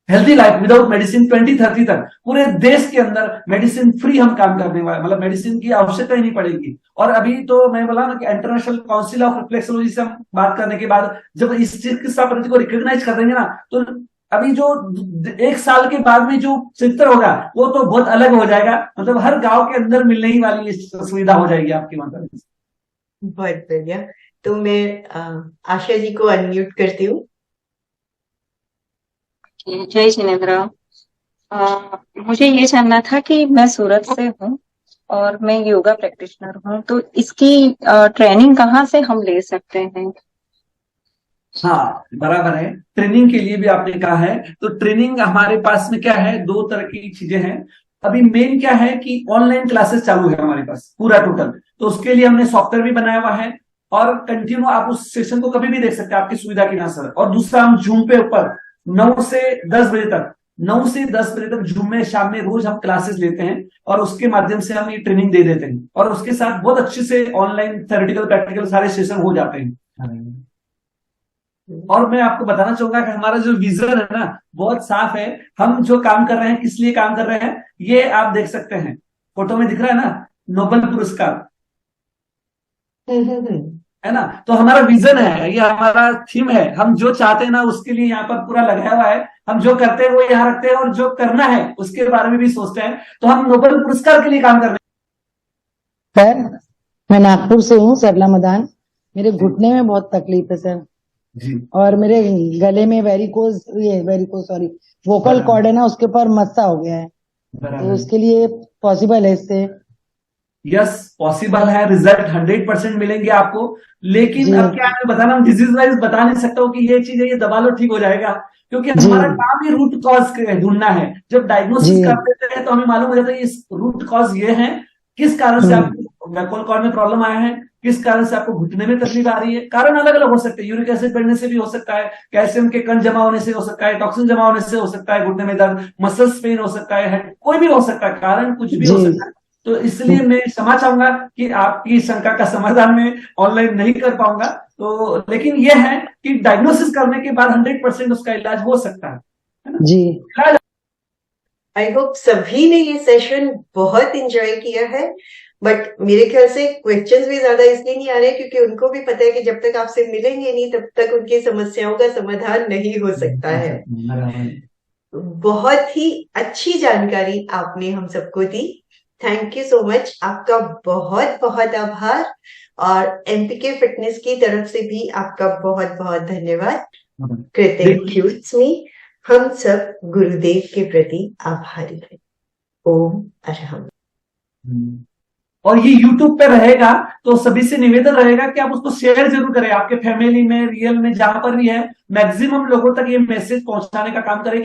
हेल्थी लाइफ विदाउट मेडिसिन 2030 तक पूरे देश के अंदर मेडिसिन फ्री हम काम करने वाले, मतलब मेडिसिन की आवश्यकता ही नहीं पड़ेगी। और अभी तो मैं बोला ना कि इंटरनेशनल काउंसिल ऑफ रिफ्लेक्सोलॉजी से हम बात करने के बाद जब इस चिकित्सा पद्धति को रिकॉग्नाइज कर देंगे ना, तो अभी जो 1 साल के बाद में जो चित्र होगा वो तो बहुत अलग हो जाएगा। मतलब हर गांव के अंदर मिलने ही वाली ये सुविधा हो जाएगी आपकी मतलब। बहुत बढ़िया। तो मैं आशा जी को अनम्यूट करती हूँ। जय जिनेन्द्र। मुझे ये जानना था कि मैं सूरत से हूँ और मैं योगा प्रैक्टिशनर हूँ, तो इसकी ट्रेनिंग कहाँ से हम ले सकते हैं? हाँ बराबर है, ट्रेनिंग के लिए भी आपने कहा है। तो ट्रेनिंग हमारे पास में क्या है, 2 तरह की चीजें हैं। अभी मेन क्या है कि ऑनलाइन क्लासेस चालू है हमारे पास पूरा टोटल, तो उसके लिए हमने सॉफ्टवेयर भी बनाया हुआ है और कंटिन्यू आप उस सेशन को कभी भी देख सकते हैं आपकी सुविधा के अनुसार। और दूसरा, हम जूम पे ऊपर 9 से 10 बजे तक 9 से 10 बजे तक जूम में शाम में रोज हम क्लासेस लेते हैं और उसके माध्यम से हम ये ट्रेनिंग दे देते हैं और उसके साथ बहुत अच्छे से ऑनलाइन थ्योरेटिकल प्रैक्टिकल सारे सेशन हो जाते हैं। और मैं आपको बताना चाहूंगा कि हमारा जो विजन है ना बहुत साफ है। हम जो काम कर रहे हैं, किस लिए काम कर रहे हैं, ये आप देख सकते हैं, फोटो में दिख रहा है ना, नोबेल पुरस्कार है ना। तो हमारा विजन है, ये हमारा थीम है। हम जो चाहते हैं ना उसके लिए यहाँ पर पूरा लगाया हुआ है। हम जो करते हैं वो यहाँ रखते हैं और जो करना है उसके बारे में भी सोचते हैं। तो हम नोबेल पुरस्कार के लिए काम कर रहे हैं। सर मैं नागपुर से हूँ, सरला मदान। मेरे घुटने में बहुत तकलीफ है सर जी। और मेरे गले में वेरिकोज सॉरी वोकल कॉर्ड है ना, उसके ऊपर मस्सा हो गया है। तो उसके लिए पॉसिबल है इससे? यस पॉसिबल है, रिजल्ट 100% मिलेंगे आपको। लेकिन जी। अब क्या है बताना, डिजीज वाइज बता नहीं सकता हूँ कि ये चीज है ये दबा लो ठीक हो जाएगा, क्योंकि हमारा काम ही रूट कॉज ढूंढना है। जब डायग्नोसिस जी। कर देते हैं तो हमें मालूम हो जाता है इस रूट कॉज ये है, किस कारण से आपको वोकल कॉर्ड में प्रॉब्लम आया है, किस कारण से आपको घुटने में तकलीफ आ रही है। कारण अलग अलग हो सकते हैं, यूरिक एसिड बढ़ने से भी हो सकता है, कैल्शियम के कण जमा होने से हो सकता है, टॉक्सिन जमा होने से हो सकता है, घुटने में दर्द, मसल्स पेन हो सकता है, कोई भी हो सकता है, कारण कुछ भी हो जी। सकता है। तो इसलिए मैं क्षमा चाहूंगा कि आपकी शंका का समाधान में ऑनलाइन नहीं कर पाऊंगा। तो लेकिन यह है कि डायग्नोसिस करने के बाद 100% उसका इलाज हो सकता है ना जी। आई होप सभी ने ये सेशन बहुत एंजॉय किया है। बट मेरे ख्याल से क्वेश्चंस भी ज्यादा इसलिए नहीं आ रहे क्योंकि उनको भी पता है कि जब तक आपसे मिलेंगे नहीं तब तक उनकी समस्याओं का समाधान नहीं हो सकता है। बहुत ही अच्छी जानकारी आपने हम सबको दी। Thank you so much. आपका बहुत बहुत आभार और एमपीके फिटनेस की तरफ से भी आपका बहुत बहुत धन्यवाद। कृतज्ञ हम सब गुरुदेव के प्रति आभारी हैं। ओम अरहम। और ये YouTube पे रहेगा तो सभी से निवेदन रहेगा कि आप उसको शेयर जरूर करें, आपके फैमिली में, रियल में, जहां पर भी है मैक्सिमम लोगों तक ये मैसेज पहुंचाने का काम करें।